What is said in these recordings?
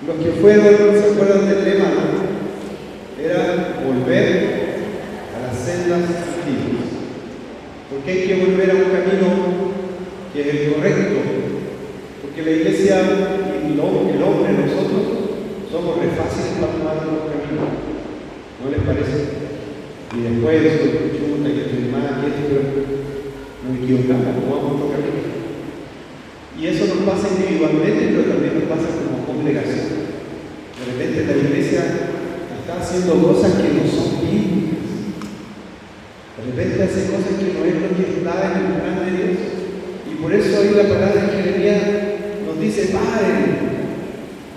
Los que fueron, ¿se acuerdan del lema? ¿No? Era volver a las sendas antiguas. Porque hay que volver a un camino que es el correcto. Porque la iglesia y el hombre, nosotros, somos re fáciles para tomar los caminos. ¿No les parece? Y después de eso, chuta, que estoy mal, que esto, nos equivocamos, tomamos otro camino. Y eso nos pasa individualmente, pero también nos pasa como congregación. De repente la iglesia está haciendo cosas que no son bíblicas. De repente hace cosas que no es lo que está en el plan de Dios. Y por eso ahí la palabra de Jeremías nos dice: paren,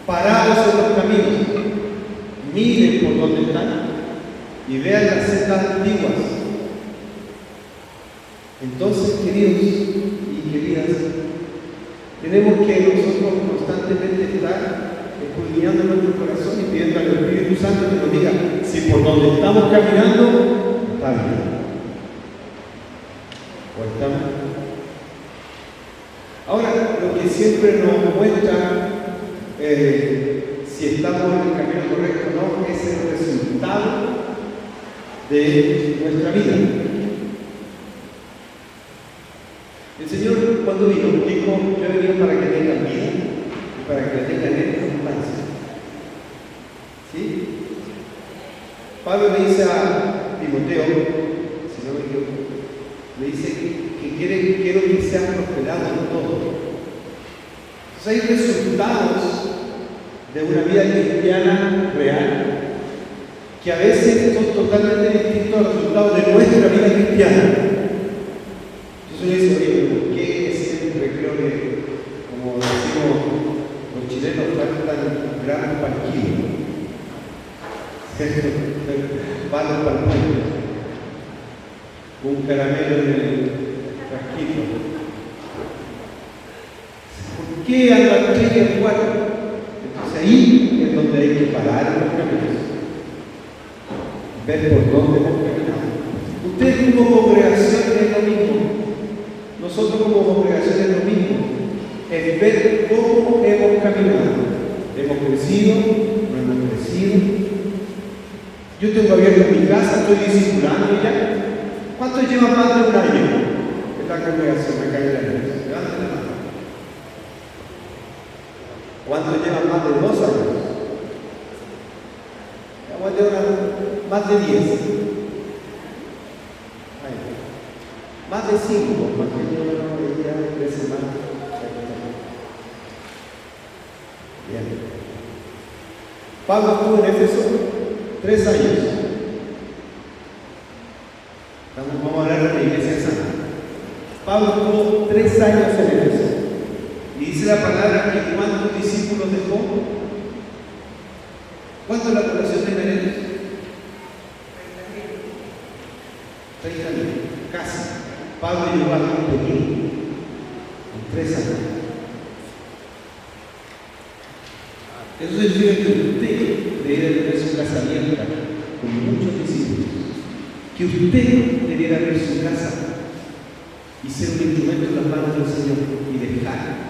parados en los caminos, miren por dónde están y vean las sendas antiguas. Entonces, queridos y queridas, tenemos que nosotros constantemente estar escudriñando nuestro corazón y pidiendo al Espíritu Santo que nos diga si por donde estamos caminando está bien o estamos. Ahora, lo que siempre nos muestra si estamos en el camino correcto o no es el resultado de nuestra vida. El Señor, cuando vino, dijo: yo he venido para que tengan vida y para que la tengan en abundancia. ¿Sí? Pablo le dice a Timoteo, si no me equivoco, le dice que quiero que sean prosperados en todo. Entonces hay resultados de una vida cristiana real que a veces son totalmente distintos a los resultados de nuestra vida cristiana. Entonces uno dice: oye, ¿por qué siempre creo que, como decimos los chilenos, faltan granos para el kilo? Palos para el pueblo, un caramelo en el frasquito. ¿Por qué andan tres y al cuatro? Entonces ahí es donde hay que parar los caminos, ver por dónde hemos caminado. Ustedes como congregación es lo mismo, nosotros como congregación es lo mismo, es ver cómo hemos caminado. ¿Hemos crecido? ¿No hemos crecido? Yo tengo abierto mi casa, estoy discipulando ya. ¿Cuántos llevan más de un año en la congregación acá en la iglesia? Levanten la mano. ¿Cuántos llevan más de 2 años? ¿Cuántos llevan más de 10? Más de 5, porque yo no veía 3 semanas. Bien. Pablo estuvo en Éfeso 3 años. Vamos a hablar de la iglesia sana. Pablo estuvo 3 años en Éfeso. Y dice la palabra que ¿cuántos discípulos dejó? ¿Cuánto es la población de Berenos? 30.000, casi. Pablo llegó a 20.000 en 3 años. Eso significa que usted debería tener su casa abierta con muchos discípulos. Que usted debería abrir su casa y ser un instrumento en las manos del Señor y dejar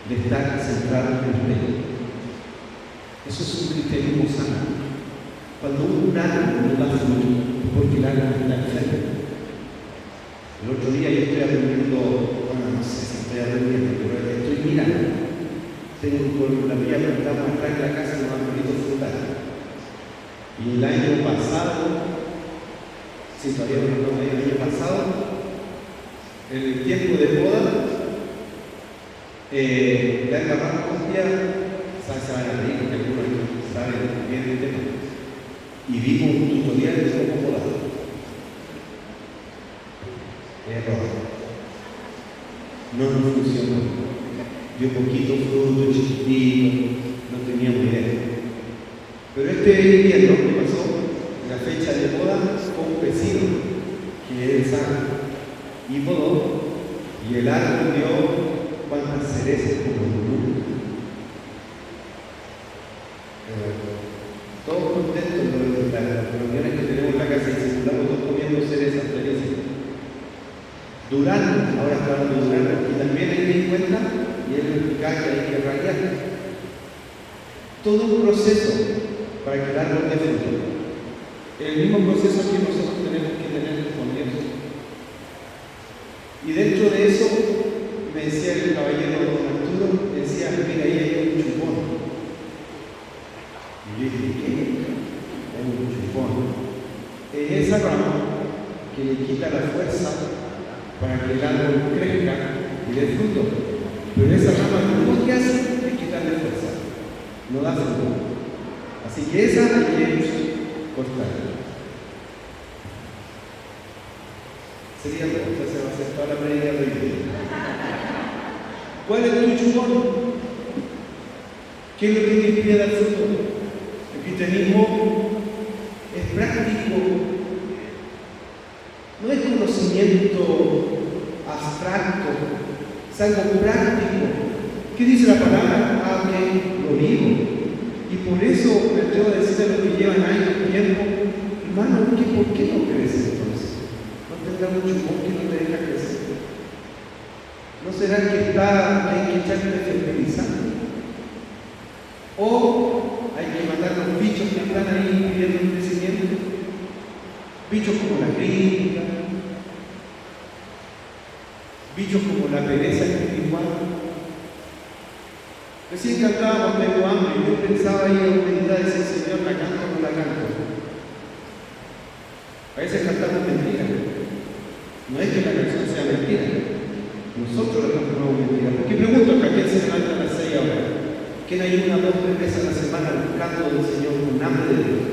de estar centrado en usted. Eso es un cristianismo sano. Cuando un árbol no da fruto, porque el árbol está enfermo. El otro día yo estoy aprendiendo, bueno, no sé si estoy aprendiendo, pero estoy mirando. Tengo con la mía que estamos acá en la casa de los arbolitos frutales. Y el año pasado, si todavía no el año pasado, en el tiempo de poda, la agarramos un día, se van a reír, porque algunos saben bien el tema, y vimos un tutorial de cómo podar. Error. No nos funcionó. Dio poquito fruto, chiquitito, no teníamos idea. Pero este invierno que pasó, en la fecha de poda, fue un vecino que es el sano y podó, y el árbol dio cuantas cerezas como nunca. Todos contentos de las reuniones que tenemos en la casa y circulamos todos comiendo cerezas felices. Durano, ahora está hablando de Durano, y también hay que ir en cuenta, y él me explicaba que hay que rayar. todo un proceso para que el árbol dé fruto. El mismo proceso que nosotros tenemos que tener con Dios. Y dentro de eso, me decía el caballero don Arturo, decía, mira, ahí hay un chupón. Y yo dije, ¿qué? Hay un chupón. Es esa rama que le quita la fuerza para que el árbol crezca y dé fruto. Pero esa rama, ¿cómo que hace? Le quitarle fuerza. No da fruto. Así que esa hay que cortar. Sería bueno, se va a hacer toda la predica de hoy día. ¿Cuál es tu chupón? ¿Qué es lo que te impide dar fruto? El cristianismo es práctico, no es conocimiento abstracto, es algo práctico. ¿Qué dice la palabra? Ah, ok, lo vivo. Y por eso me atrevo a decir a los que llevan años, tiempo, hermano, ¿por qué no crees entonces? ¿No tendrá un chupón que no te deja crecer? ¿No será que hay que echarle fertilizante? ¿O hay que matar a los bichos que están ahí pidiendo un crecimiento? Bichos como la crítica, bichos como la pereza espiritual. Recién cantábamos Tengo hambre y yo pensaba ahí en meditar y decir, Señor, ¿la canto o no la canto? A veces cantamos mentiras. No es que la canción sea mentira. Nosotros la transformamos en mentira. Porque pregunto a quién se levanta a las 6 horas. ¿Quién hay 1 o 2 veces a la semana buscando del Señor con hambre de Dios?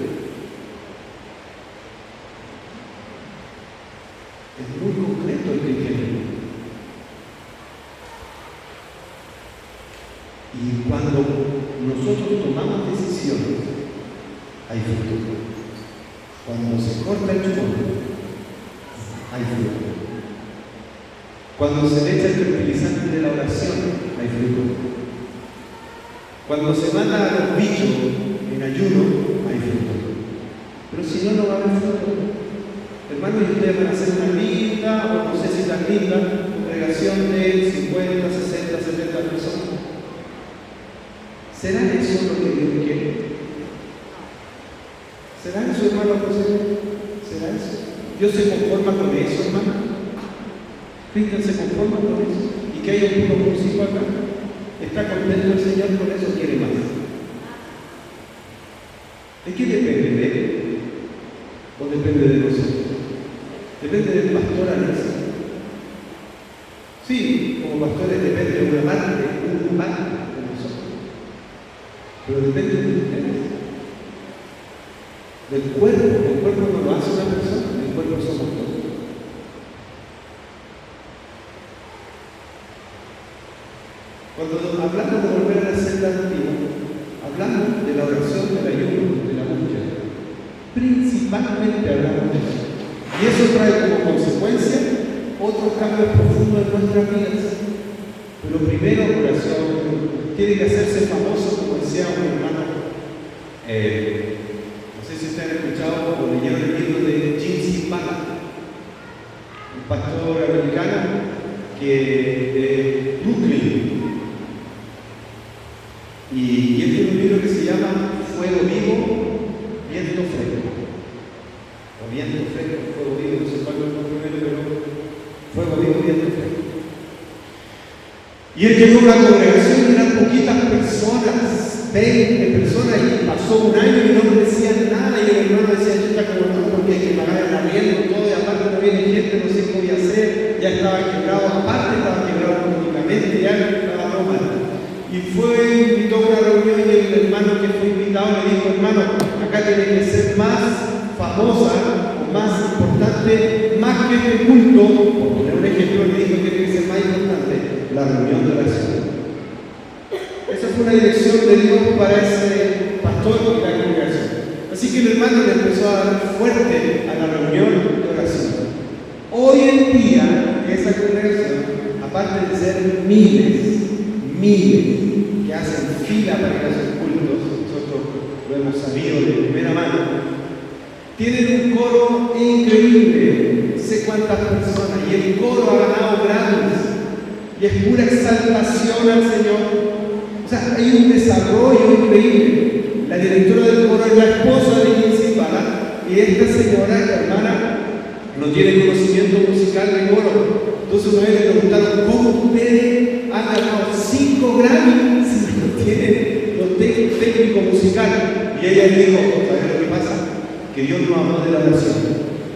Es muy concreto el cristianismo. Y cuando nosotros tomamos decisiones, hay fruto. Cuando se corta el chupón, hay fruto. Cuando se le echa el fertilizante de la oración, hay fruto. Cuando se manda a los bichos en ayuno, hay fruto. Pero si no, no va a haber fruto. Hermanos, y ustedes van a hacer una linda, o no sé si tan linda, congregación de 50, 60, 70 personas. ¿Será eso lo que Dios quiere? ¿Será eso, hermano José? ¿Será eso? ¿Dios se conforma con eso, hermano? ¿Cristian se conforma con eso? ¿Y que haya un puro músico acá? ¿Está contento el Señor con eso? ¿Quiere más? ¿De qué depende? ¿De él? ¿O depende de nosotros? ¿Depende del pastor Alexis? Sí, como pastores depende de una parte de nosotros. Pero depende de ustedes. Del cuerpo. El cuerpo no lo hace una persona, el cuerpo somos todos. Cuando hablamos de volver a la senda antigua, hablamos de la oración, del ayuno, de la búsqueda. Principalmente hablamos de eso. Y eso trae como consecuencia otros cambios profundos en nuestras vidas. Pero primero, oración tiene que hacerse famoso, como decía un hermano. No sé si ustedes han escuchado o leyeron el libro de Jim Bala, un pastor americano de Brooklyn. Y él tiene un libro que se llama Fuego Vivo, Viento Fresco. O Viento Fresco, Fuego Vivo, no sé cuál es el nombre primero, pero Fuego Vivo, Viento Fresco. Y él llegó a una congregación y eran poquitas personas, 20 personas, y pasó un año y no me decían nada. Y el hermano decía, yo está como no, porque hay que pagar el arriendo, todo, y aparte no viene gente, no sé qué voy a hacer, ya estaba quebrado, aparte estaba quebrado económicamente, ya estaba todo mal. Y invitó a una reunión y el hermano que fue invitado le dijo, hermano, acá tiene que ser más famosa o más importante, más que este culto, por poner un ejemplo, le dijo que tiene que ser más importante la reunión de oración. Esa fue una dirección de Dios para ese pastor y la congregación. Así que el hermano le empezó a dar fuerte a la reunión de oración. Hoy en día, esa congregación, aparte de ser miles que hacen fila para ir a sus cultos, nosotros lo hemos sabido de primera mano, tienen un coro increíble, no sé cuántas personas, y el coro ha ganado Grammys, y es pura exaltación al Señor. O sea, hay un desarrollo increíble. que esta señora, la hermana, no tiene conocimiento musical de coro. Entonces una vez le preguntaron, ¿cómo ustedes han ganado 5 Grammy si no tienen los técnicos musicales? Y ella le dijo, ¿sabes lo que pasa? Que Dios nos amó de la oración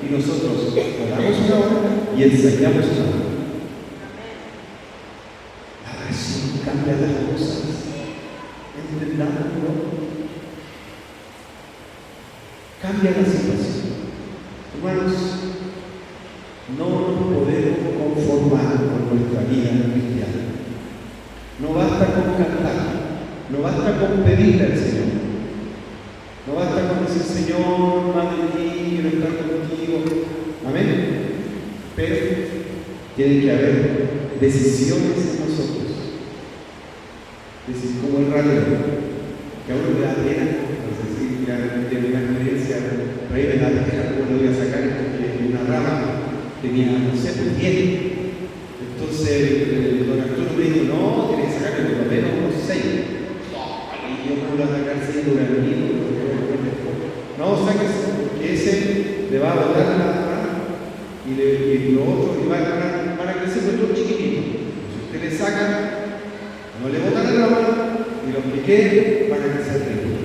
y nosotros oramos una hora y ensayamos una hora. La oración cambia las cosas. ¿Entendámoslo? Cambia la situación. Hermanos, no nos podemos conformar con nuestra vida cristiana. No basta con cantar, no basta con pedirle al Señor, no basta con decir, Señor, Madre mía, quiero estar contigo. Amén. Pero tiene que haber decisiones en nosotros. Decir, como el radio, que a uno le da pena, no sé si ya tiene una experiencia, pero ahí me da pena cómo lo voy a sacar, porque una rama tenía, no sé, 10. Entonces el don Arturo me dijo, no, tienes que sacarle por lo menos unos 6. Y yo me voy a sacar 6 durante el día. No, sáquese, porque ese le va a botar la rama y los otros van a crecer con todo chiquitito. Si usted le saca, no le botan la rama y los que queden van a crecer ricos.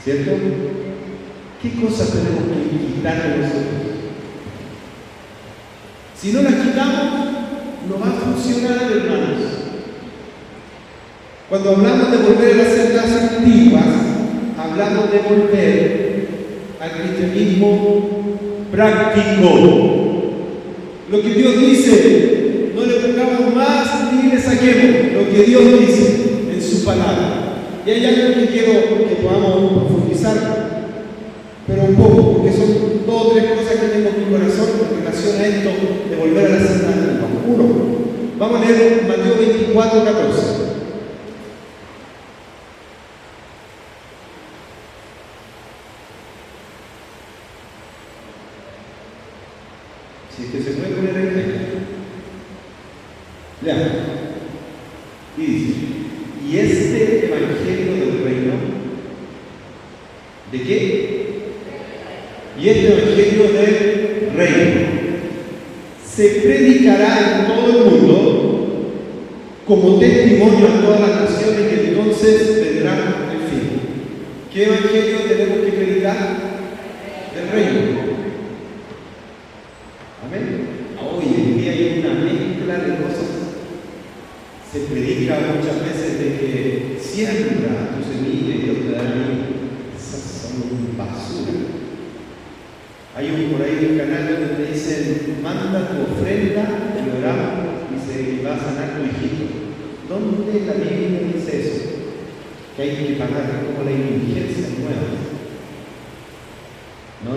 ¿Cierto? ¿Qué cosas tenemos que quitar de nosotros? Si no las quitamos, no va a funcionar, hermanos. Cuando hablamos de volver a las sendas antiguas, hablamos de volver al cristianismo práctico. Lo que Dios dice, no le pongamos más ni le saquemos. Lo que Dios dice en su palabra. Y hay algo que quiero que podamos profundizar, pero un poco, porque son 2 o 3 cosas que tengo en mi corazón en relación a esto de volver a la senda antigua. 1, vamos a leer Mateo 24, 14. Si es que se puede poner ahí. Lean. Y dice, y este evangelio del reino, ¿de qué? Y este evangelio del reino se predicará en todo el mundo como testimonio a todas las naciones y entonces vendrá el fin. ¿Qué evangelio tenemos que predicar? Del reino. Amén. Hoy en día hay una mezcla de cosas. Se predica muchas veces de que siembra tu semilla y Dios te da vida. Esas son basura. Hay por ahí un canal donde te dicen, manda tu ofrenda, te lo oramos y se va a sanar tu hijito. ¿Dónde la Biblia dice eso? Que hay que pagar como la indulgencia nueva. No.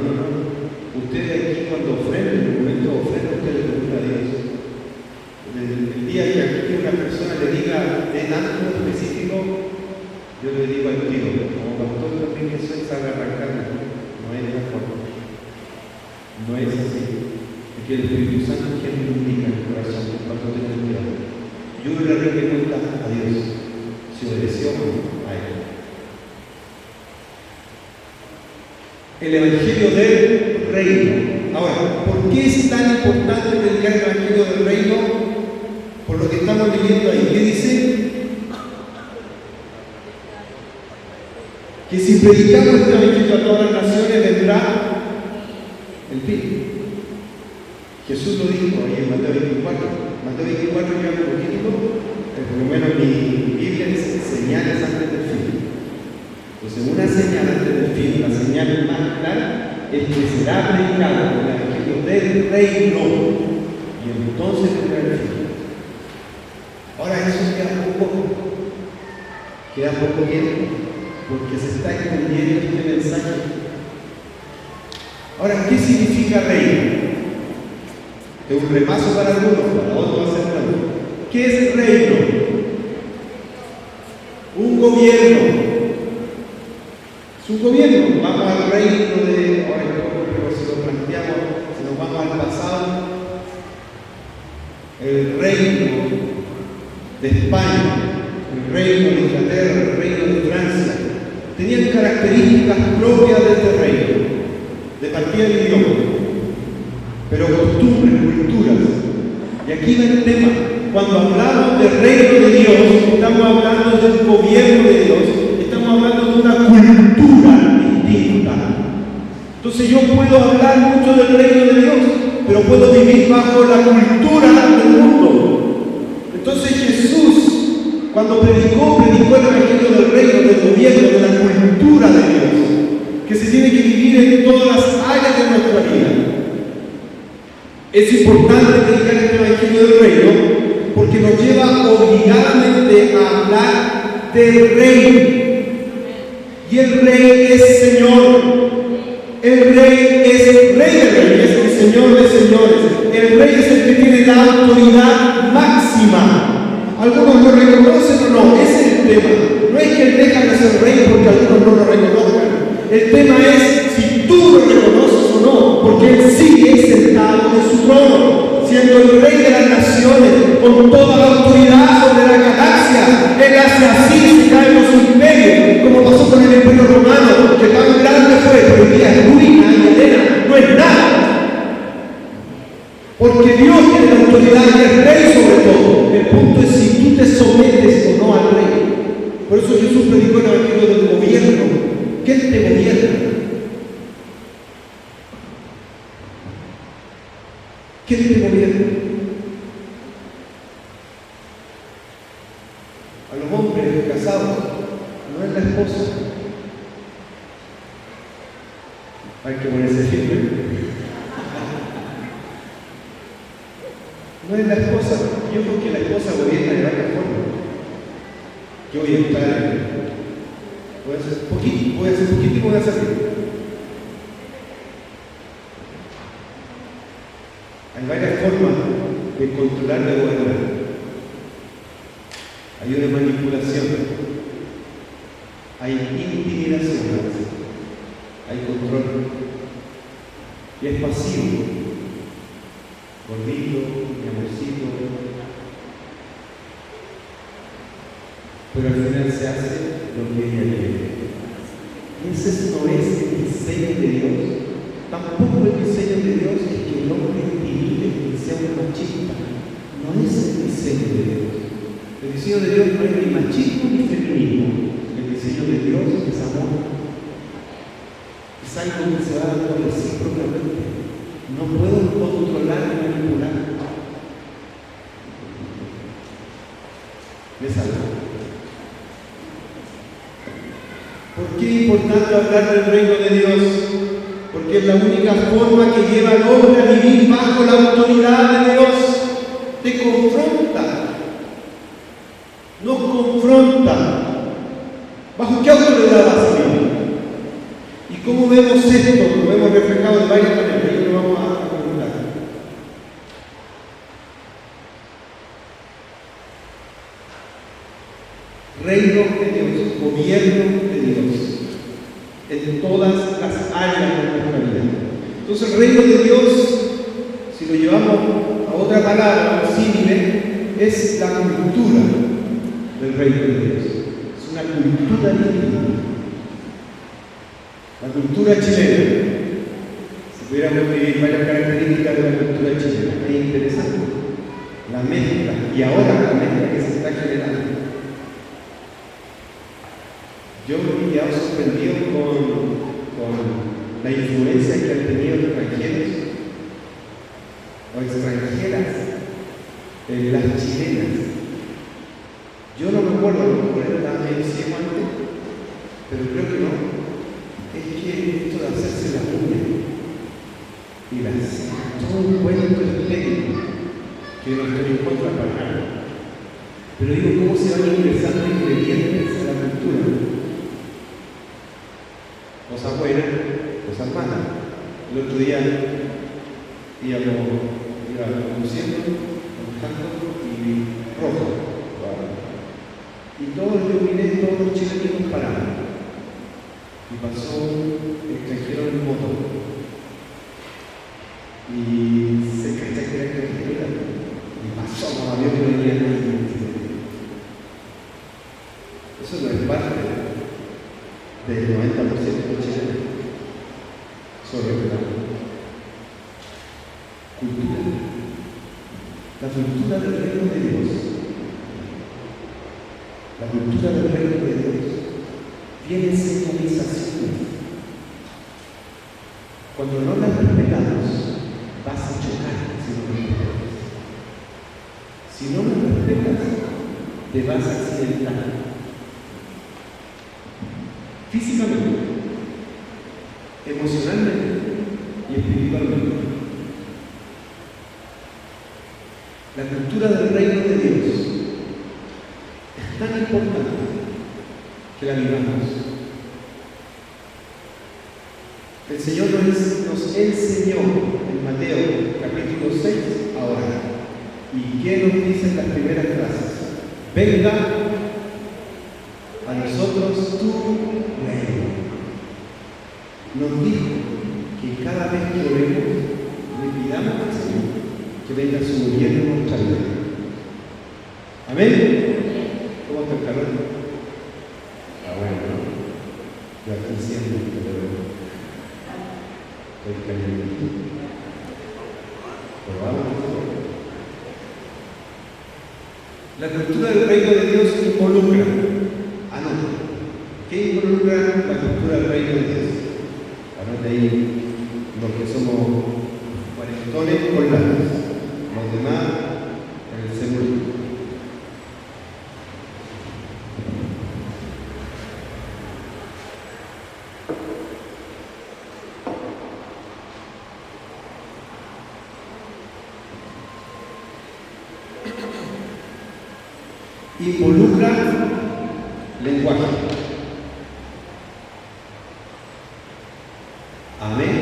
Usted aquí cuando ofrenda, en el momento de ofrenda, usted le pregunta a Dios. El día que aquí una persona le diga de algo específico, yo le digo al tío, como pastor también que soy, sabe arrancarme. No es de la forma. No es así. Porque el Espíritu Santo es quien me indica el corazón cuando tengo cuidado. Yo le rindo cuenta a Dios si obedeció a Él. El Evangelio del Reino. Ahora, ¿por qué es tan importante predicar el Evangelio del Reino? Por lo que estamos leyendo ahí. ¿Qué dice? Que si predicamos este Evangelio a todas las naciones, vendrá el fin. Jesús lo dijo ahí en Mateo 24. Mateo 24 lleva un poquito, por lo menos mi Biblia dice señales antes del fin. Entonces, una señal antes del fin, la señal más clara, es que será predicado el Evangelio del reino y entonces vendrá el fin. Ahora, eso queda poco tiempo, porque se está extendiendo este mensaje. Ahora, ¿qué significa reino? Es un repaso para algunos, para otros va a ser nuevo. ¿Qué es reino? Un gobierno. Es un gobierno. Vamos al reino de, ahora si lo planteamos, si nos vamos al pasado, el reino de España, el reino de Inglaterra, el reino de Francia, tenían características propias de este reino, de partida del idioma, pero costumbres, culturas. Y aquí va el tema. Cuando hablamos del reino de Dios, estamos hablando del gobierno de Dios, estamos hablando de una cultura distinta. Entonces yo puedo hablar mucho del reino de Dios, pero puedo vivir bajo la cultura del mundo. Entonces Jesús, cuando predicó el evangelio del reino, del gobierno, de la cultura de Dios, que se tiene que vivir en todas las áreas de nuestra vida. Es importante predicar este evangelio del reino porque nos lleva obligadamente a hablar del rey. Y el rey es Señor. El rey es el rey de reyes, el Señor de señores. El rey es el que tiene la autoridad máxima. Algunos lo reconocen o no, ese es el tema. No es que él deja de ser rey porque algunos no lo reconozcan. El tema es si tú lo reconoces o no, porque él sigue sentado en su trono, siendo el rey de las naciones, con toda la autoridad sobre la galaxia. Él hace así, se caen los imperios, como pasó con el imperio romano, que tan grande fue, pero hoy día es ruina y arena, no es nada. Porque Dios tiene la autoridad y es rey sobre todo. El punto es si tú te sometes o no al rey. Por eso Jesús predicó el evangelio del gobierno. ¿Quién te gobierna? ¿Quién te gobierna? A los hombres casados no es la esposa. Hay que ponerse firme. No es la esposa. Yo creo que la esposa gobierna de varias formas. Yo voy a estar. Voy a hacer poquito y voy a salir. Hay varias formas de controlar la gobernar. Hay una manipulación, hay intimidación, hay control. Y es pasivo. Gordito, mi amorcito. Pero al final se hace lo que ella quiere. Y ese no es el diseño de Dios. Tampoco el diseño de Dios es que el hombre intimide y sea un machista. No es el diseño de Dios. El diseño de Dios no es ni machismo ni feminismo. El diseño de Dios es amor. Es algo que se va dando recíprocamente. No puedo controlar ni manipular. ¿Les algo? ¿Por qué es importante hablar del reino de Dios? Porque es la única forma que lleva al hombre a vivir bajo la autoridad de Dios. Te confronta. Nos confronta. ¿Bajo qué autoridad vas a vivir? ¿Y cómo vemos esto? Lo vemos reflejado de varias maneras. Y lo vamos a comentar. Reino de Dios, gobierno de Dios, en todas las áreas de nuestra vida. Entonces el reino de Dios, si lo llevamos a otra palabra posible, es la cultura del reino de Dios. Es una cultura distinta. La cultura chilena. Si pudiéramos vivir varias características de la cultura chilena, es interesante. La mezcla, y ahora la mezcla que se está generando. Yo me he quedado sorprendido con la influencia que han tenido extranjeros o extranjeras en las chilenas. Yo no me acuerdo, a lo mejor era medio ciego antes, pero creo que no. Es que esto de hacerse la uña y todo un cuento estético que no estoy en contra para nada. Pero digo, ¿cómo se van ingresando ingredientes a la cultura? Cosas buenas, cosas malas. El otro día iba conduciendo, buscando y rojo. Y todos yo miré, todos los chilenos pararon. Y pasó un extranjero en moto. Y se cacha que era extranjero. Y pasó como avión que venía en. Eso no es parte. del 90% de Chile son respetados. Cultura. La cultura del reino de Dios. La cultura del reino de Dios tiene señalizaciones. Cuando no las respetamos, vas a chocar si no las respetas. Si no las respetas, te vas a accidentar. Físicamente, emocionalmente y espiritualmente. La cultura del reino de Dios es tan importante que la vivamos. El Señor nos enseñó en Mateo capítulo 6 a orar. ¿Y qué nos dicen las primeras frases? Venga a nosotros tu reino. Nos dijo que cada vez que oremos, le pidamos al Señor que venga su gobierno en nuestra vida. Amén. ¿Cómo está el calor? Ah, bueno, ¿no? Yo aquí siento que estoy caliente. Pero vamos. La cultura del reino de Dios involucra. ¿Qué involucra la cultura del reino de Dios? Anote ahí los que somos cuarentones con labios, los demás en el celular. Involucra lenguaje. Amén.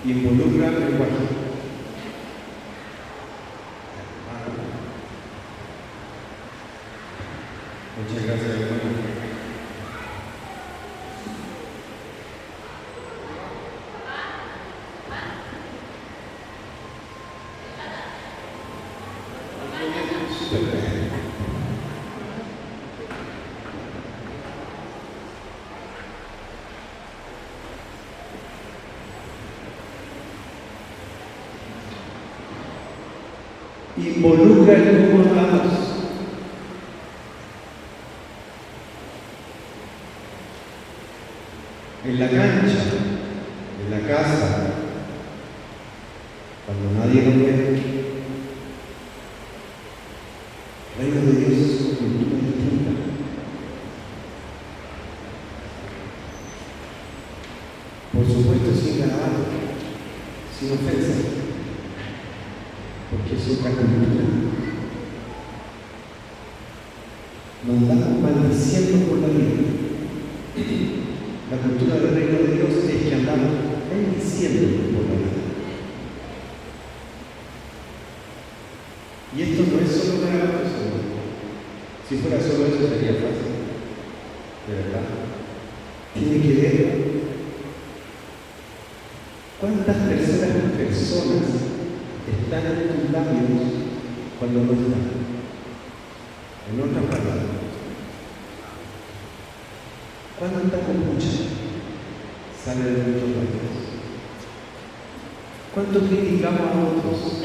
Involucra lenguaje. Muchas gracias, hermano. Involucra el cómo hablamos. En la cancha, en la casa, cuando nadie nos ve, el reino de Dios es una cultura distinta. Por supuesto, sin garabato, sin ofensa, porque es otra cultura. Nos andamos maldiciendo por la vida. La cultura del reino de Dios es que andamos bendiciendo por la vida. Y esto no es solo garabato, si fuera solo eso sería fácil, de verdad. Tiene que ver cuántas terceras personas están en tus labios cuando no están. En otras palabras, ¿cuánta kombucha sale de nuestros labios? ¿Cuánto criticamos a otros?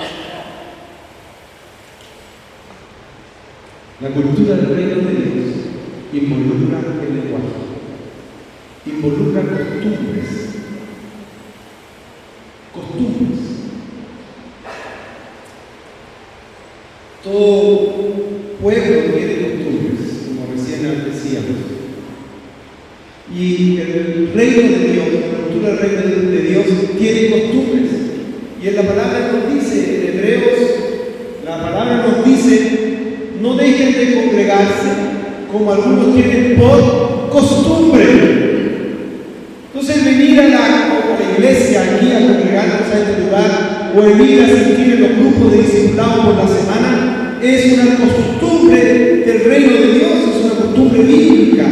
La cultura del reino de Dios involucra el lenguaje, involucra costumbres. Todo pueblo tiene costumbres, como recién decíamos. Y el reino de Dios, la cultura del reino de Dios tiene costumbres. Y en la palabra nos dice, en Hebreos, la palabra nos dice, no dejen de congregarse como algunos tienen por costumbre. Entonces venir a la iglesia aquí a congregarnos a este lugar o venir a asistir en los grupos de discipulados por la semana es una costumbre del reino de Dios, es una costumbre bíblica.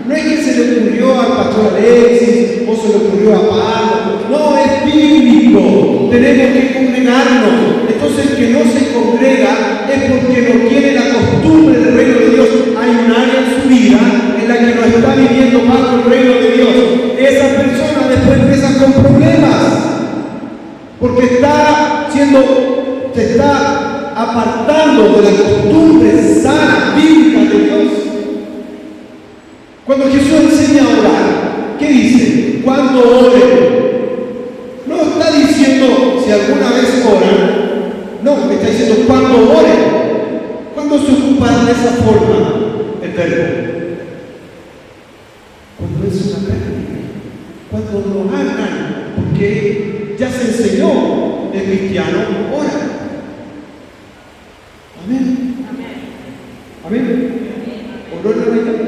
No es que se le ocurrió al pastor Alexis o se le ocurrió a Pablo, no, es bíblico. Tenemos que congregarnos. Entonces el que no se congrega es porque no tiene la costumbre del reino de Dios. Hay un área en su vida en la que no está viviendo bajo el reino apartando de la costumbre sana, bíblica de Dios. Cuando Jesús enseña a orar, ¿qué dice? Cuando oren. No está diciendo si alguna vez oran, no, está diciendo cuando oren. ¿Cuándo se ocupa de esa forma el verbo? Cuando es una práctica, cuando lo hagan, porque ya se enseñó el cristiano ora. Amén. Amén. ¿O no en la mañana?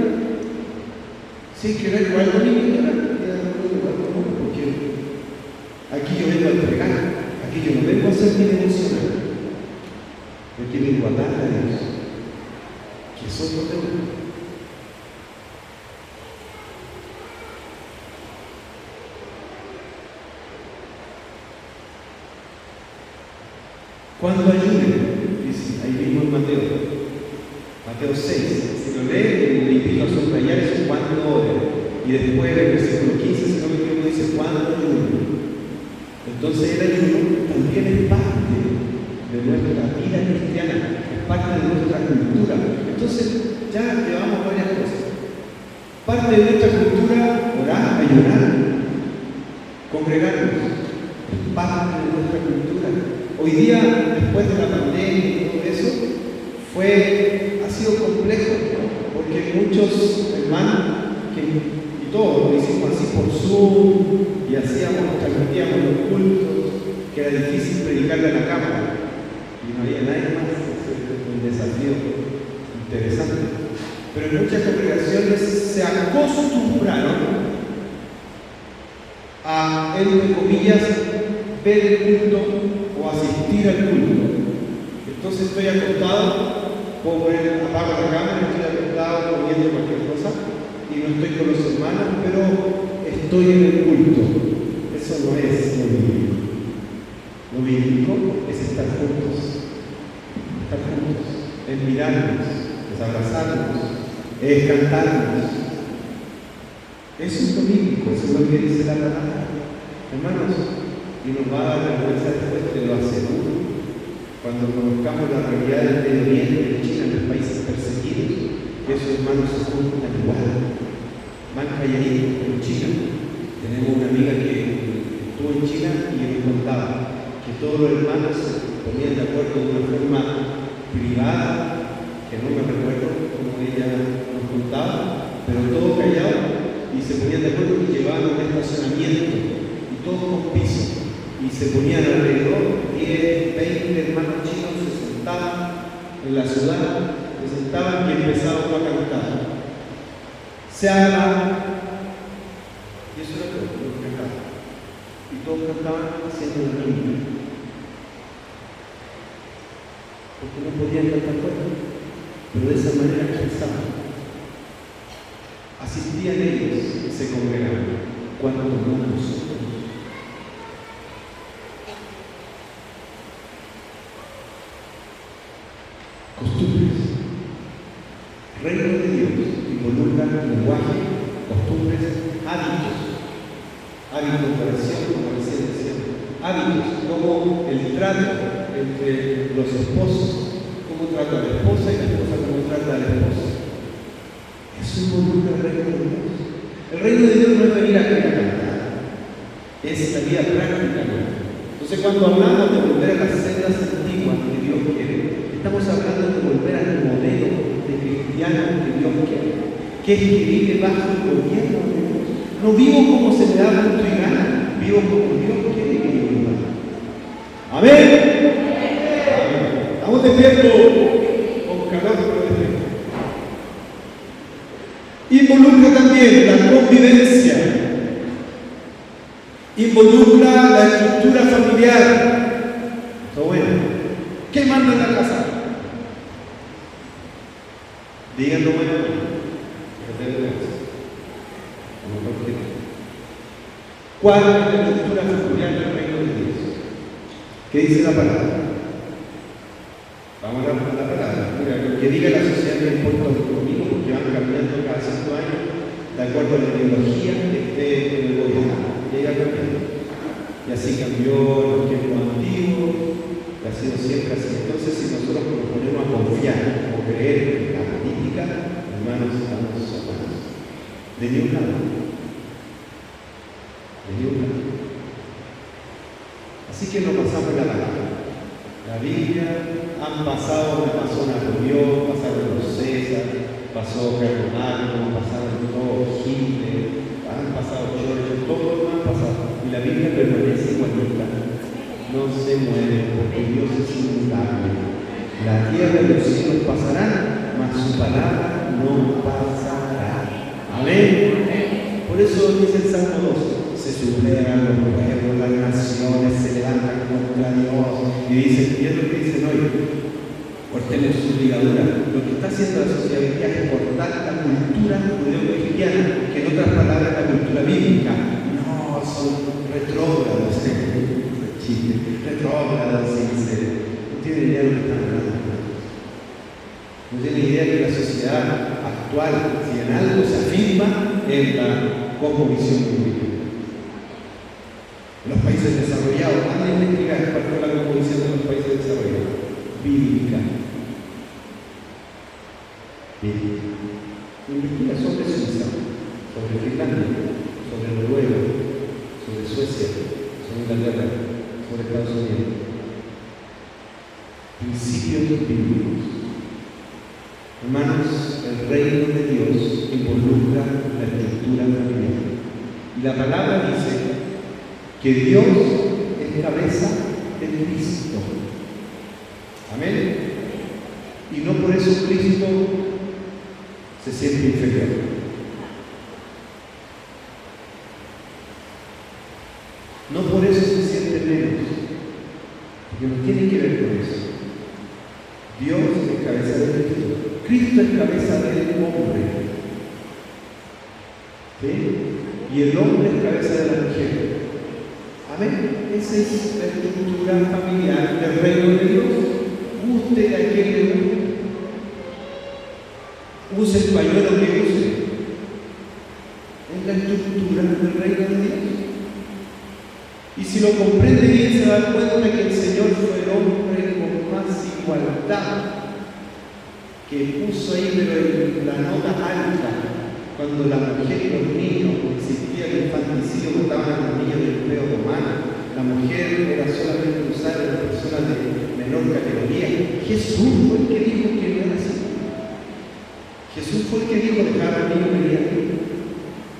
Sin querer igual con porque aquí yo vengo a entregar, aquí yo no vengo a hacer mi devocional, porque vengo a darle a Dios, que soy lo tengo. Cuando ayunen, dice ahí mismo en Mateo 6, si lo leen, le invito a subrayar eso cuando oren. Y después en el versículo 15, si no me equivoco, dice cuando ayunen. Entonces el ayuno también es parte de nuestra vida cristiana, es parte de nuestra cultura. Entonces ya llevamos varias cosas. Parte de nuestra cultura, orar, ayunar, congregarnos, es parte de nuestra cultura. Hoy día, después de la pandemia y todo eso, ha sido complejo, porque muchos hermanos, y todos lo hicimos así por Zoom, y transmitíamos los cultos, que era difícil predicarle a la cámara, y no había nadie más, es un desafío interesante. Pero en muchas congregaciones se acostumbraron a, entre comillas, ver el culto o asistir al culto. Entonces estoy acostado, apago la cámara, estoy acostado comiendo cualquier cosa y no estoy con los hermanos, pero estoy en el culto. Eso no es lo bíblico. Lo bíblico es estar juntos, es mirarnos, es abrazarnos, es cantarnos. Eso es lo bíblico, eso es lo que dice la palabra. Hermanos, y nos va a dar vergüenza después, te lo aseguro, cuando conozcamos la realidad del Medio Oriente, de China, en los países perseguidos, que esos hermanos se juntan igual, van calladitos. En China tenemos una amiga que estuvo en China y me contaba que todos los hermanos se ponían de acuerdo de una forma privada, que no me recuerdo cómo ella nos contaba, pero todos callados y se ponían de acuerdo y llevaban un estacionamiento y todos con piso. Y se ponían alrededor, 10, 20 hermanos chinos se sentaban en la ciudad, se sentaban y empezaban a cantar. Se habla, y eso era todo lo que cantaban. Y todos cantaban haciendo la misma. Porque no podían cantar fuerte, pero de esa manera pensaban. Asistían ellos y se congregaban. Cuando no nosotros. Costumbres. Reino de Dios involucra lenguaje, costumbres, hábitos. Hábitos de oración, como recién decía. Hábitos, como el trato entre los esposos, cómo trata a la esposa y la esposa cómo trata a la esposa. Eso involucra el reino de Dios. El reino de Dios no es venir aquí a cantar, es la vida práctica. Entonces, cuando hablamos de volver a las sendas antiguas que Dios quiere, estamos hablando de volver al modelo de cristiano que Dios quiere, que es que vive bajo el gobierno de Dios. No vivo como se me da gusto y gana, vivo como Dios quiere que yo viva. Amén. Estamos despiertos con calor, pero despiertos. Involucra también la convivencia, involucra la estructura familiar. Está bueno. ¿Qué manda en la casa? Díganlo bueno. ¿Cuál es la estructura familiar del reino de Dios? ¿Qué dice la palabra? Vamos a hablar de la palabra. Mira, lo que diga la sociedad no importa conmigo, porque van cambiando cada 5 años de acuerdo a la ideología que esté en el gobierno. Llega cambiando. Y así cambió en los tiempos antiguos, de ha sido siempre así. Entonces, si nosotros nos ponemos a confiar o creer en la política, hermanos, estamos solos. De ni un lado. De ni un lado. Así que no pasamos la palabra. La Biblia han pasado, pasó Napoleón, pasaron los César, pasó Carlos Magno, pasaron todos Hitler, han pasado Churchill, todos han pasado. Y la Biblia permanece igualita. No se mueve porque Dios es inmutable. La tierra y los cielos pasarán, mas su palabra no pasará. Amén. Por eso dice el Salmo 2, se sublevan los pueblos, las naciones se levantan contra Dios. Y dicen, y es lo que dicen hoy, cortemos su ligadura. Lo que está haciendo la sociedad hoy día es cortar la cultura judeo-cristiana, que en otras palabras la cultura bíblica. No, son retrógrados, retrógrados, sinceros. No tienen idea de lo que están hablando. No tienen idea que la sociedad actual, si en algo se afirma, es la cosmovisión bíblica. Los países desarrollados, van a investigar cuál fue la cosmovisión de los países desarrollados. Bíblica. Investiga sobre Suiza, sobre Finlandia, sobre Noruega, sobre Suecia, sobre Inglaterra, sobre Estados Unidos. Principios bíblicos. Hermanos, el reino de Dios involucra la estructura familiar. Y la palabra dice que Dios es cabeza de Cristo. Amén. Y no por eso Cristo se siente inferior. No por eso se siente menos. Porque no tiene que ver con eso. Dios es cabeza de Cristo. Cristo es cabeza del hombre. ¿Sí? Y el hombre es cabeza de la mujer. Amén. Esa es la estructura familiar del reino de Dios. Guste de aquel use el pañuelo que use. Es la estructura del reino de Dios. Y si lo comprende bien, se da cuenta que el Señor fue el hombre con más igualdad, que puso ahí, pero en la nota alta, cuando la mujer y los niños, existía el infanticidio, botaban a los niños del Imperio Romano. La mujer era solamente usada en las personas de menor categoría. Jesús fue el que dijo que no era así. Jesús fue el que dijo dejar al niño venir aquí.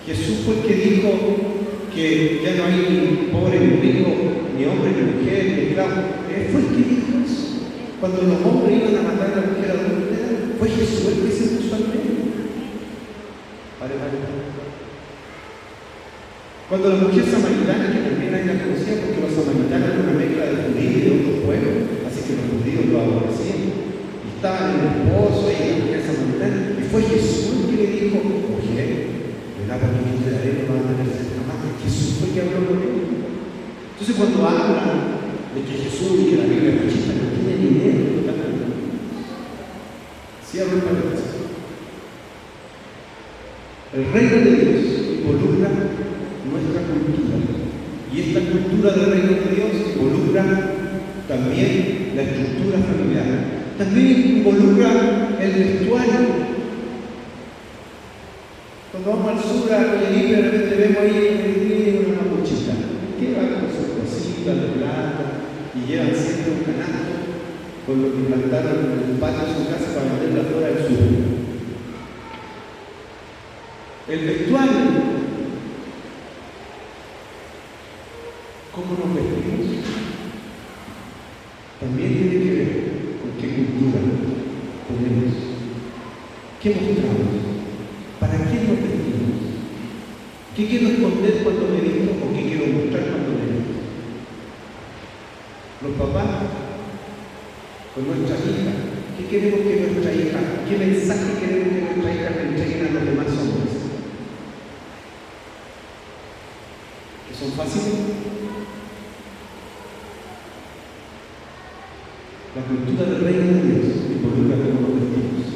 Jesús fue el que dijo que ya no hay ni pobre ni rico, ni hombre ni mujer, ni esclavo. Él fue el que dijo eso. Cuando los hombres iban a matar a la mujer adúltera, fue Jesús el que se puso al medio. Cuando la mujer samaritana, que también hay la conocía, porque los samaritanos eran una mezcla de judíos y de otros pueblos, así que los judíos lo aborrecían. Y estaban en el pozo y la mujer samaritana, y fue Jesús el que le dijo, mujer, el agua que te daré no va a tener sed jamás. Jesús fue el que habló con él. Entonces cuando hablan de que Jesús y que la Biblia es machista, no tienen ni idea de lo que están hablando. Sí hablo para eso. El reino de Dios involucra nuestra cultura. Y esta cultura del reino de Dios involucra también la estructura familiar. También involucra el vestuario. Cuando vamos al sur a Coyhaique, de repente vemos ahí una mochila. ¿Qué va con sus cositas de plata? Y llevan siempre un canasto con lo que plantaron en el patio de su casa para venderla fuera del sur. El vestuario. ¿Cómo nos vestimos? También tiene que ver con qué cultura tenemos. ¿Qué mostramos? ¿Para qué nos vestimos? ¿Qué quiero esconder cuando me visto o qué quiero mostrar cuando me visto? Los papás, con nuestras hijas, ¿qué queremos que nuestra hija, qué mensaje queremos que nuestra hija le entreguen a los demás hombres? ¿Que son fáciles? La cultura del reino de Dios involucra cómo nos vestimos.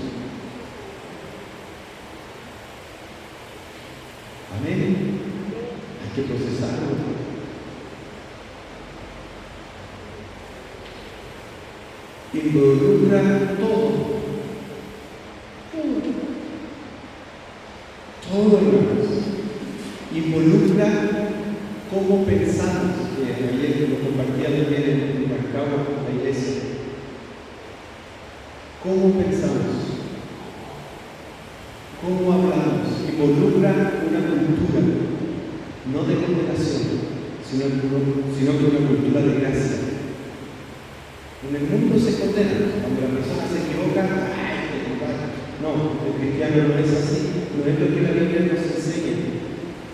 Amén. Hay que procesarlo. involucra todo. Todo, hermanos. Involucra cómo pensamos, que ayer lo compartía también en Marcaba, la iglesia. ¿Cómo pensamos? ¿Cómo hablamos? Involucra una cultura, no de condenación, sino que una cultura de gracia. En el mundo se condena, cuando la persona se equivoca, no, el cristiano no es así, no es lo que la Biblia nos enseña.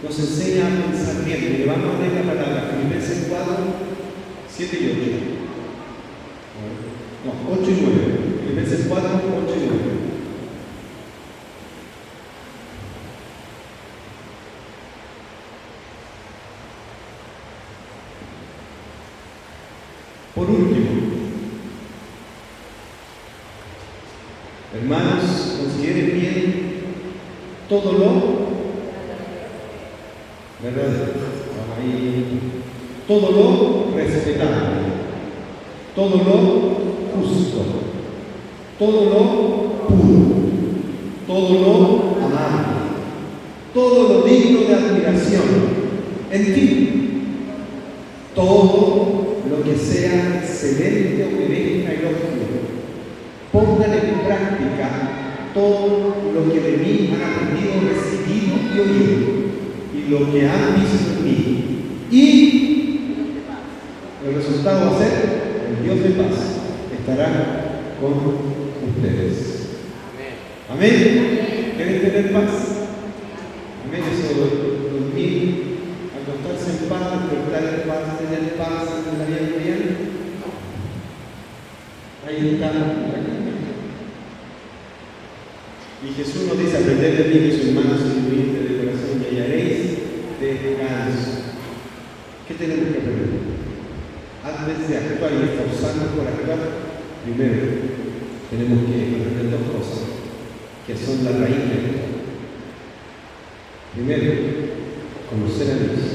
Nos enseña a pensar bien. Le vamos a leer la palabra, Filipenses 4, 7 y 8. No, 8 y 9. Filipenses 4, 8 y 9. Por último, hermanos, consideren bien todo lo verdadero, todo lo respetable, todo lo justo, todo lo puro, todo lo amable, todo lo digno de admiración, en fin, todo lo que sea excelente o que merezca elogio. Pongan en práctica todo lo que de mí han aprendido, recibido y oído, y lo que han visto en mí. Y el resultado va a ser: el Dios de paz estará con ustedes. Amén. ¿Quieren tener paz? Amén. Eso de dormir, acostarse en paz, despertar en paz, tener paz en la vida cotidiana. Ahí está la clave. Y Jesús nos dice: aprended de mí, que soy manso y humilde de corazón, y hallaréis descanso. ¿Qué tenemos que aprender? Antes de actuar y esforzarnos por actuar, primero tenemos que aprender dos cosas que son la raíz de esto. Primero, conocer a Dios,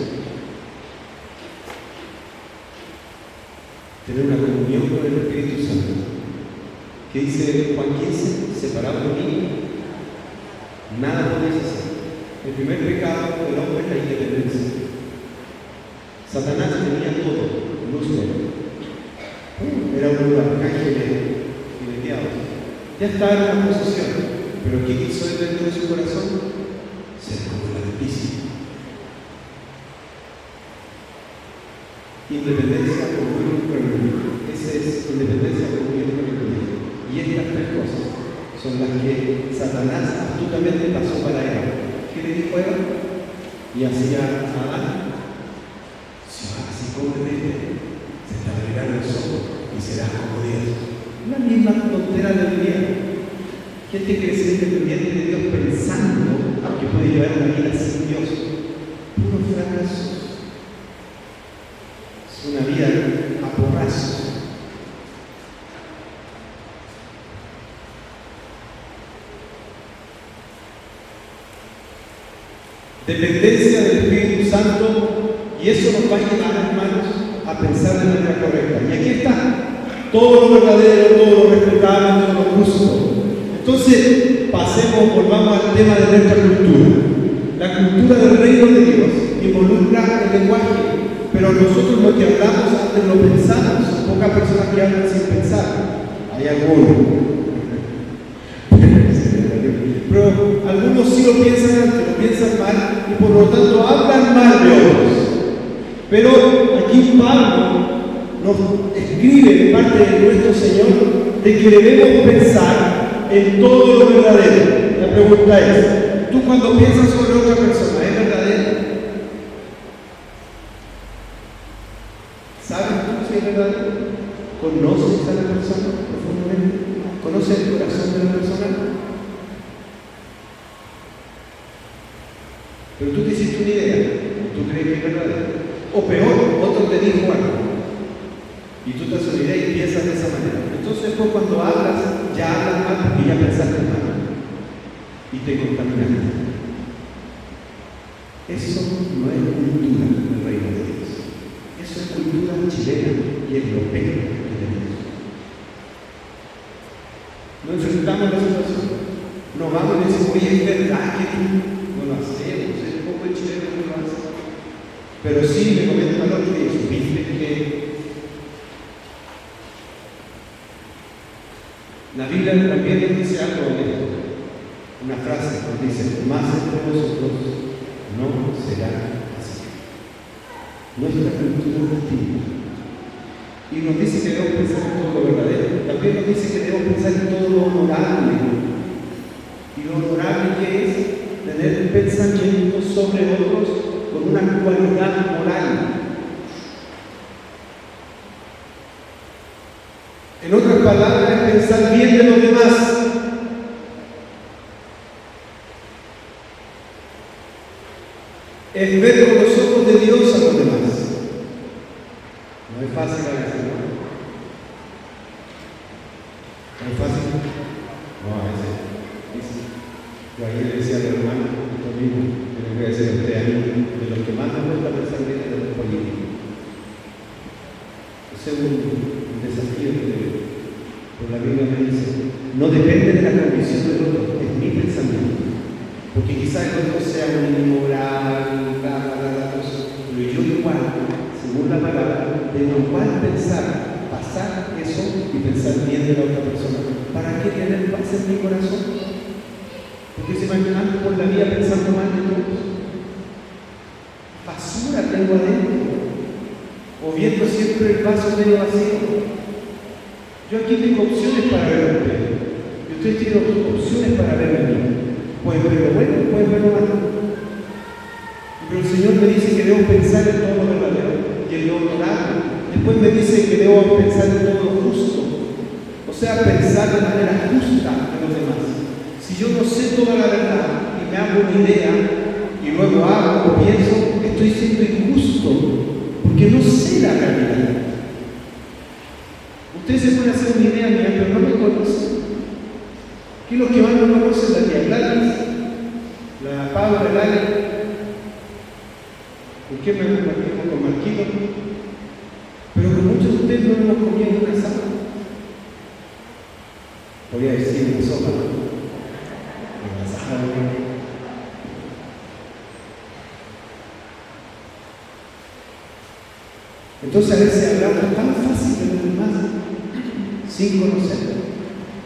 tener una comunión con el Espíritu Santo, que dice Juan 15: separado de mí, nada podéis hacer. El primer pecado del hombre es la independencia. Satanás tenía todo, lúcifer. Era uno de los arcángeles fileteados. Ya estaba en una posición, pero ¿qué quiso él dentro de su corazón? Ser como el Altísimo. Independencia, comunión con el Dios. Esa es independencia, comunión con el Dios. Y estas tres cosas son las que Satanás astutamente pasó para Eva. ¿Qué le dijo Eva? Y hacía a Adán: si comes de este, se te abrirán los ojos y serás como Dios. La misma tontera de hoy día. ¿Quién te cree ser independiente de Dios pensando que puede llevar una vida sin Dios? Puro fracaso. Es una vida a porrazos. Dependencia del Espíritu Santo, y eso nos va a llevar, hermanos, a pensar de manera correcta. Y aquí está todo lo verdadero, todo lo respetable, todo lo justo. Entonces, volvamos al tema de nuestra cultura. La cultura del reino de Dios involucra el lenguaje, pero nosotros lo que hablamos antes lo pensamos. Pocas personas que hablan sin pensar. Hay algunos. Pero algunos sí lo piensan antes, lo piensan mal, y por lo tanto hablan mal de otros. Pero aquí Pablo nos escribe de parte de nuestro Señor de que debemos pensar en todo lo verdadero. La pregunta es: ¿tú cuando piensas sobre otra persona, es verdadero? ¿Sabes tú si es verdadero? ¿Conoces a la persona profundamente? ¿Conoces el corazón de la persona? Pero tú te hiciste una idea, tú crees que es verdadero. O peor, otro te dijo algo y tú te haces una idea y piensas de esa manera. Entonces después cuando hablas, ya hablas mal porque ya pensaste mal y te contaminaste. Eso no es cultura del reino de Dios. Eso es cultura chilena y europea que tenemos. no enfrentamos la situación. No vamos y decimos, oye, es verdad que no lo hacemos, es un poco el chileno que lo hace. Pero sí me comenta el otro día, supiste que la Biblia también nos dice algo de esto. Una frase nos dice, más entre vosotros no será así. Nuestra cultura es distinta. Y nos dice que debemos pensar en todo lo verdadero. También nos dice que debemos pensar en todo lo honorable. Y lo honorable que es tener pensamientos sobre otros con una cualidad moral. En otras palabras, es pensar bien de los demás. Es ver con los ojos de Dios a los demás. No es fácil a veces, ¿no? ¿No es fácil? No, a veces. Yo ayer le decía al hermano, esto mismo, que le voy a decir a usted, a mí, de los que más me gusta pensar bien de los políticos. Ese es un desafío que la Biblia me dice, no depende de la condición del otro, es mi pensamiento. Porque quizás el otro sea un inmoral, pero yo igual, según la palabra, debo igual pensar, pasar eso y pensar bien de la otra persona. ¿Para qué tener paz en mi corazón? Porque se me ando por la vida pensando mal de todos. Basura tengo adentro, o viendo siempre el vaso medio vacío. Yo aquí tengo opciones para ver a usted, y usted tiene opciones para ver a mí. Pueden verlo bueno, pueden verlo malo. Pero el Señor me dice que debo pensar en todo lo verdadero y en lo honorable. Después me dice que debo pensar en todo lo justo. O sea, pensar de manera justa en los demás. Si yo no sé toda la verdad y me hago una idea y luego hago o pienso, estoy siendo injusto porque no sé la realidad. Ustedes se pueden hacer una idea mía, pero no me conocen. Aquí los que van no conocen la tía Gladys, la Paula Gladys. ¿Por qué me compartimos con Marquito? Pero con muchos de ustedes no hemos comido en una sala. Podría decir una sopa, ¿no? Entonces a veces hablamos tan fácil de los demás sin conocerlo.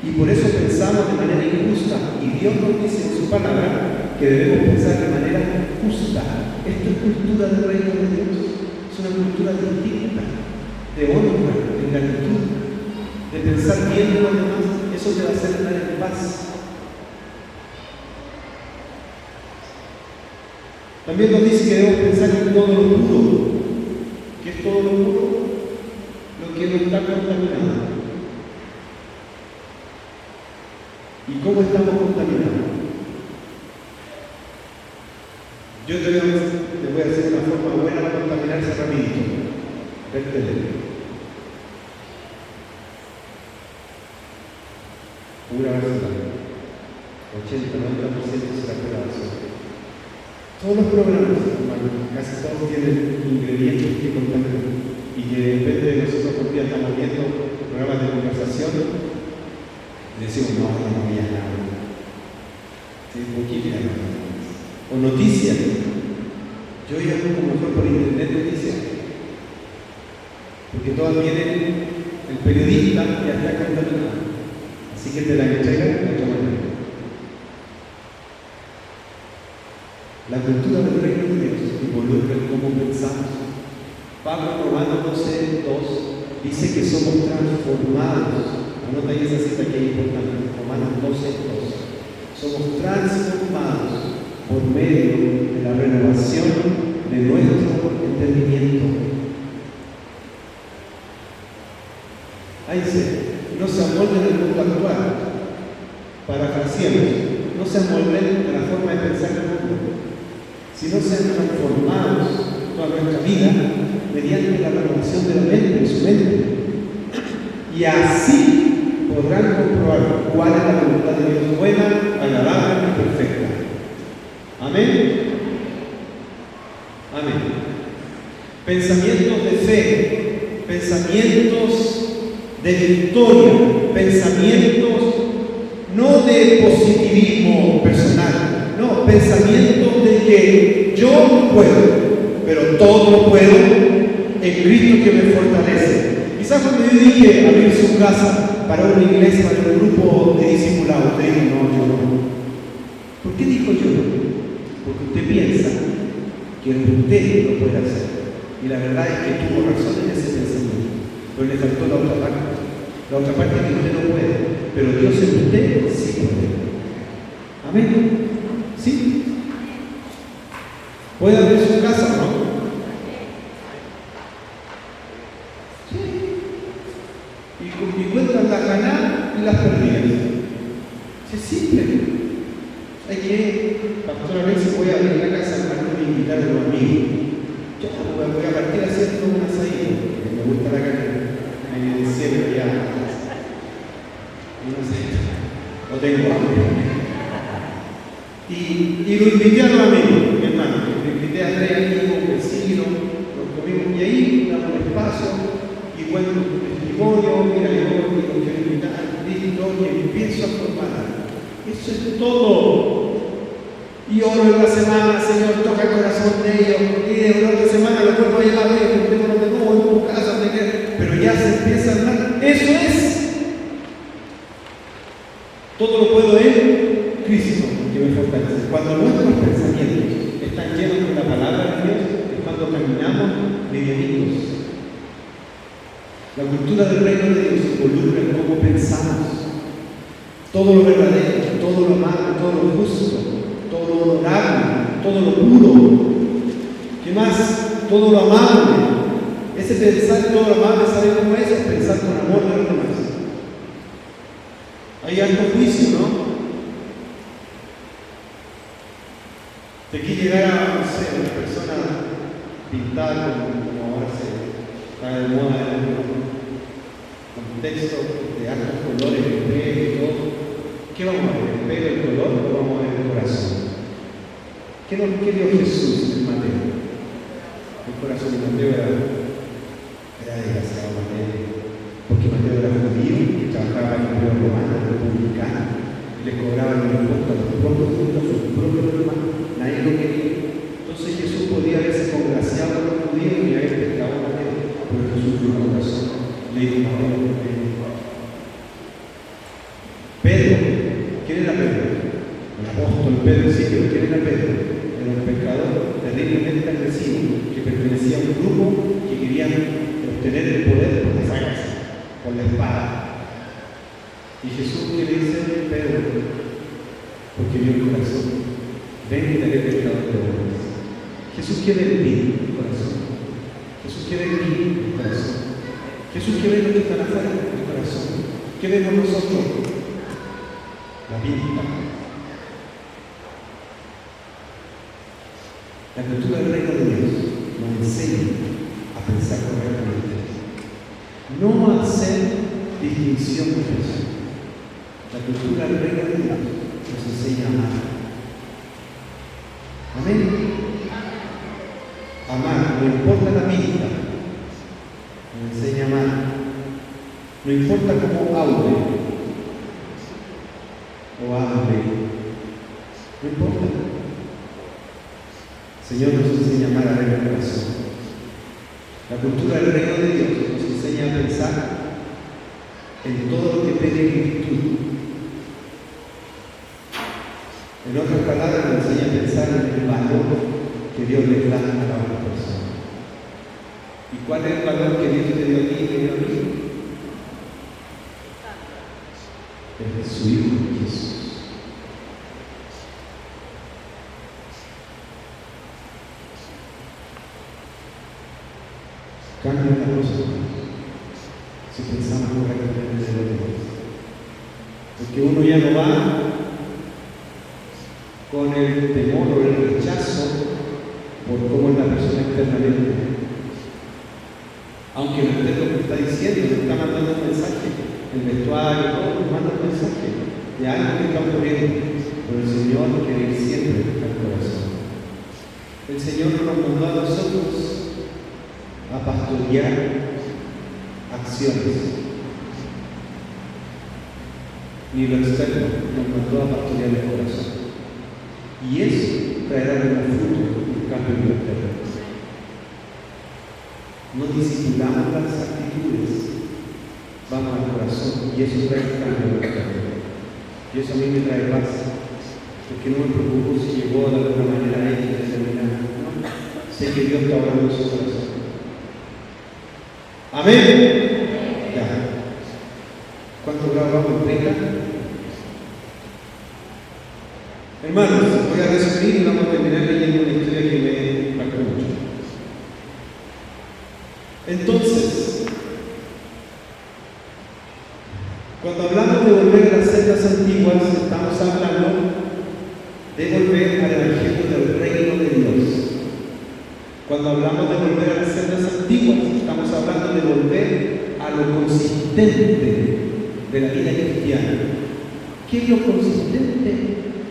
Y por eso pensamos de manera injusta. Y Dios nos dice en su palabra que debemos pensar de manera justa. Esto es cultura del reino de Dios. Es una cultura distinta, de honra, de gratitud, de pensar bien de los demás. Eso te va a hacer estar en paz. También nos dice que debemos pensar en todo lo puro. ¿Qué es todo lo puro? Lo que no está contaminado. ¿Y cómo estamos contaminados? Yo te voy a hacer una forma buena para contaminarse rapidito. Verte. Pura verdad. 80-90% será pura basura. Todos los programas, casi todos tienen ingredientes que contaminan. Y que depende de nosotros, por día estamos viendo programas de conversación y decimos, no había nada. ¿Sí? ¿Por qué queda nada? O noticias. Yo ya como fue por internet noticias. Porque todas vienen, el periodista ya está contaminado. Así que te la entregan de otra manera. La cultura del reino de Dios involucra en cómo pensamos. Pablo, Romanos 12:2, dice que somos transformados. Anota ahí esa cita que es importante. Romanos 12:2. Somos transformados por medio de la renovación de nuestro entendimiento. Ahí dice, no se amolden el mundo actual. Parafraseamos, no se amolden a la forma de pensar del mundo, sino sean transformados toda nuestra vida mediante la renovación de la mente, de su mente. Y así podrán comprobar cuál es la voluntad de Dios buena, agradable y perfecta. Amén. Amén. Pensamientos de fe, pensamientos de victoria, pensamientos no de positivismo personal, no, pensamientos de que yo no puedo, pero todo lo puedo en Cristo que me fortalece. Quizás cuando yo dije abrir su casa para una iglesia, para un grupo de discipulados, usted dijo, no, yo no. ¿Por qué dijo yo no? Porque usted piensa que usted lo puede hacer. Y la verdad es que tuvo razón en ese pensamiento, pero le faltó la otra parte. La otra parte es que usted no puede, pero Dios en usted sí puede. Amén. ¿Sí? ¿Puede abrir su casa o no? Y cuentan las ganadas y las perdidas. Es simple. Hay que, pastor, a veces voy a abrir la casa para no invitar a los amigos. Yo voy a partir haciendo una salida, porque me gusta la carne, en el cielo ya. No sé, no tengo hambre. Y lo invité a los amigos, mi hermano. Lo invité a 3 amigos, vecinos, los comimos y ahí damos espacio y cuento testimonio, mira, yo lo quiero invitar, listo, y empiezo a formar. Eso es todo. Y oro en la semana, Señor, toca el corazón de ellos. Y en la otra semana lo vuelvo a llevar, juntémonos de nuevo en tu casa, pero ya se empieza a hablar. Eso es. Todo lo puedo en Cristo, que me fortalece. Cuando nuestros pensamientos están llenos con la palabra de Dios, es cuando caminamos livianitos. La cultura del reino de Dios involucra en cómo pensamos. Todo lo verdadero, todo lo amable, todo lo justo, todo lo honorable, todo lo puro. ¿Qué más? Todo lo amable. Ese pensar todo lo amable, ¿sabe cómo es? Es pensar con amor de los demás. Hay alto juicio, ¿no? De aquí llegar a, no sé, una persona pintada como ahora está de moda, con textos de altos colores, de pelo y todo. ¿Qué vamos a ver? ¿El pelo, el color o vamos a ver el corazón? ¿Qué dio Jesús en Mateo? El corazón de Mateo era desgraciado, Mateo, porque Mateo era judío y trabajaba en el imperio romano, republicano, y le cobraban el impuesto a los propios judíos, a sus propios hermanos, nadie lo quería. Entonces Jesús podía haberse congraciado con los judíos y haber pescado a Mateo, pero Jesús dio un corazón, le dijo a Mateo, Pedro, ¿quién era Pedro? El apóstol Pedro, sí, pero ¿quién era Pedro? Era un pescador terriblemente agresivo que pertenecía a un grupo que querían obtener el poder por las armas, por la espada. Y Jesús le dice, Pedro, porque vio el corazón, ven y te haré pescador de hombres. Jesús quiere en ti el corazón. Jesús quiere en ti el corazón. Jesús quiere en los que están afuera el corazón. ¿Qué vemos nosotros? La vista. La cultura del reino de Dios nos enseña a pensar correctamente, no a hacer distinción de personas. La cultura del reino de Dios nos enseña a amar. Amén. Amar, no importa la vista, nos enseña a amar. No importa cómo hable o hable, no importa. El Señor nos enseña a amar a ver el corazón. La cultura del reino de Dios nos enseña a pensar en todo lo que tiene virtud. En otras palabras, nos enseña a pensar en el valor que Dios le da a la otra persona. ¿Y cuál es el valor que Dios te dio a ti y te dio a mí? Es su Hijo Jesús. Cambia la cosa si pensamos correctamente de los demás. Porque uno ya no va con el temor o el rechazo por cómo es la persona externamente. Aunque el texto que está diciendo, le está mandando un mensaje, el vestuario, todo nos manda un mensaje de algo que está ocurriendo, pero el Señor quiere ir siempre al corazón. El Señor nos mandó a nosotros a pastorear acciones. ni lo externo, nos mandó a pastorear el corazón. Y eso traerá como fruto un cambio en nuestra vida. No disipulamos las actitudes, vamos al corazón y eso trae un cambio en nuestra vida. Y eso a mí me trae paz, porque no me preocupo si llegó de alguna manera a ella determinada. No, sé que Dios está obrando en su corazón. Amén. Ya. ¿Cuánto grabamos en preca? Hermanos, voy a resumir y vamos a terminar leyendo una historia que me impactó mucho. Entonces, cuando hablamos de volver a las sendas antiguas, estamos hablando de volver al Evangelio del Reino de Dios. Cuando hablamos de volver a las sendas antiguas, estamos hablando de volver a lo consistente de la vida cristiana. ¿Qué es lo consistente?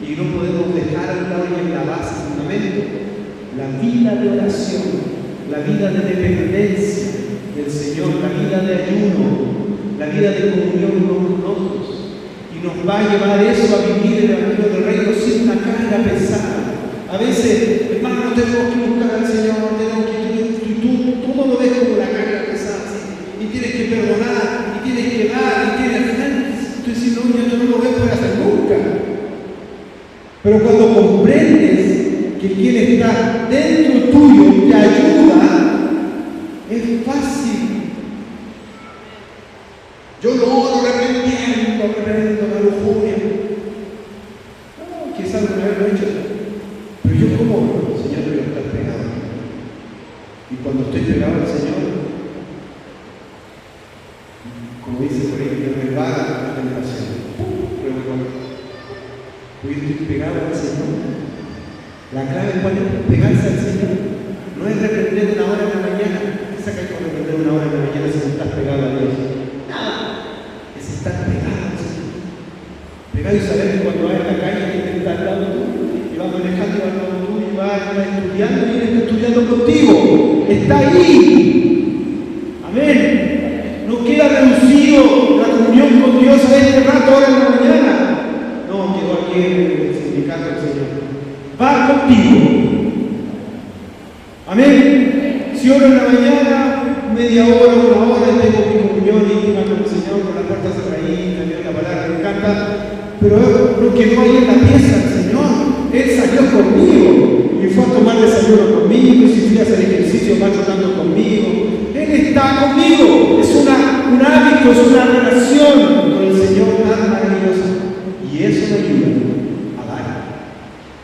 Y no podemos dejar a un lado y en la base fundamento la vida de oración, la vida de dependencia del Señor, la vida de ayuno, la vida de comunión unos con otros. Y nos va a llevar eso a vivir el Evangelio del Reino sin una carga pesada. A veces, hermano, no tenemos que buscar al Señor, tenemos que tú todo lo ves como la carga pesada, ¿sí? Y tienes que perdonar, y tienes que dar, y tienes que dar. Tú dices, no, yo no lo voy a poder hacer nunca. Pero cuando comprendes que quien está dentro tuyo te ayuda, es fácil. Yo no reprendo la lujuria. No, quizás alguna vez lo he hecho. Pero yo como, Señor, quiero estar pegado. Y cuando estoy pegado al Señor, como dice por ahí, me resbala la tentación. Hoy estoy pegado al Señor. La clave cuál es pegarse al Señor. No es reprender una hora en la mañana. ¿Qué saca con reprender una hora en la mañana si no estás pegado a Dios? Nada. Es estar pegado al Señor. Pegado y saber que cuando vas en la calle alguien está al lado tuyo y va manejando y va al lado tuyo y va estudiando y él está estudiando contigo. Está ahí. Amén. No queda reducido la comunión con Dios a este rato ahora en la mañana. No, quedó aquí en el sindicato del Señor. Va contigo. Amén. Si oro en la mañana, media hora, una hora, tengo mi comunión íntima con el Señor, con las puertas cerraditas, leo la palabra, me encanta. Pero no quedó ahí en la pieza el Señor. Él salió conmigo y fue a tomar desayuno conmigo. Y si fui a hacer ejercicio, va tratando conmigo. Él está conmigo. Es un hábito, es una relación con el Señor tan maravillosa. Y eso me ayuda a dar.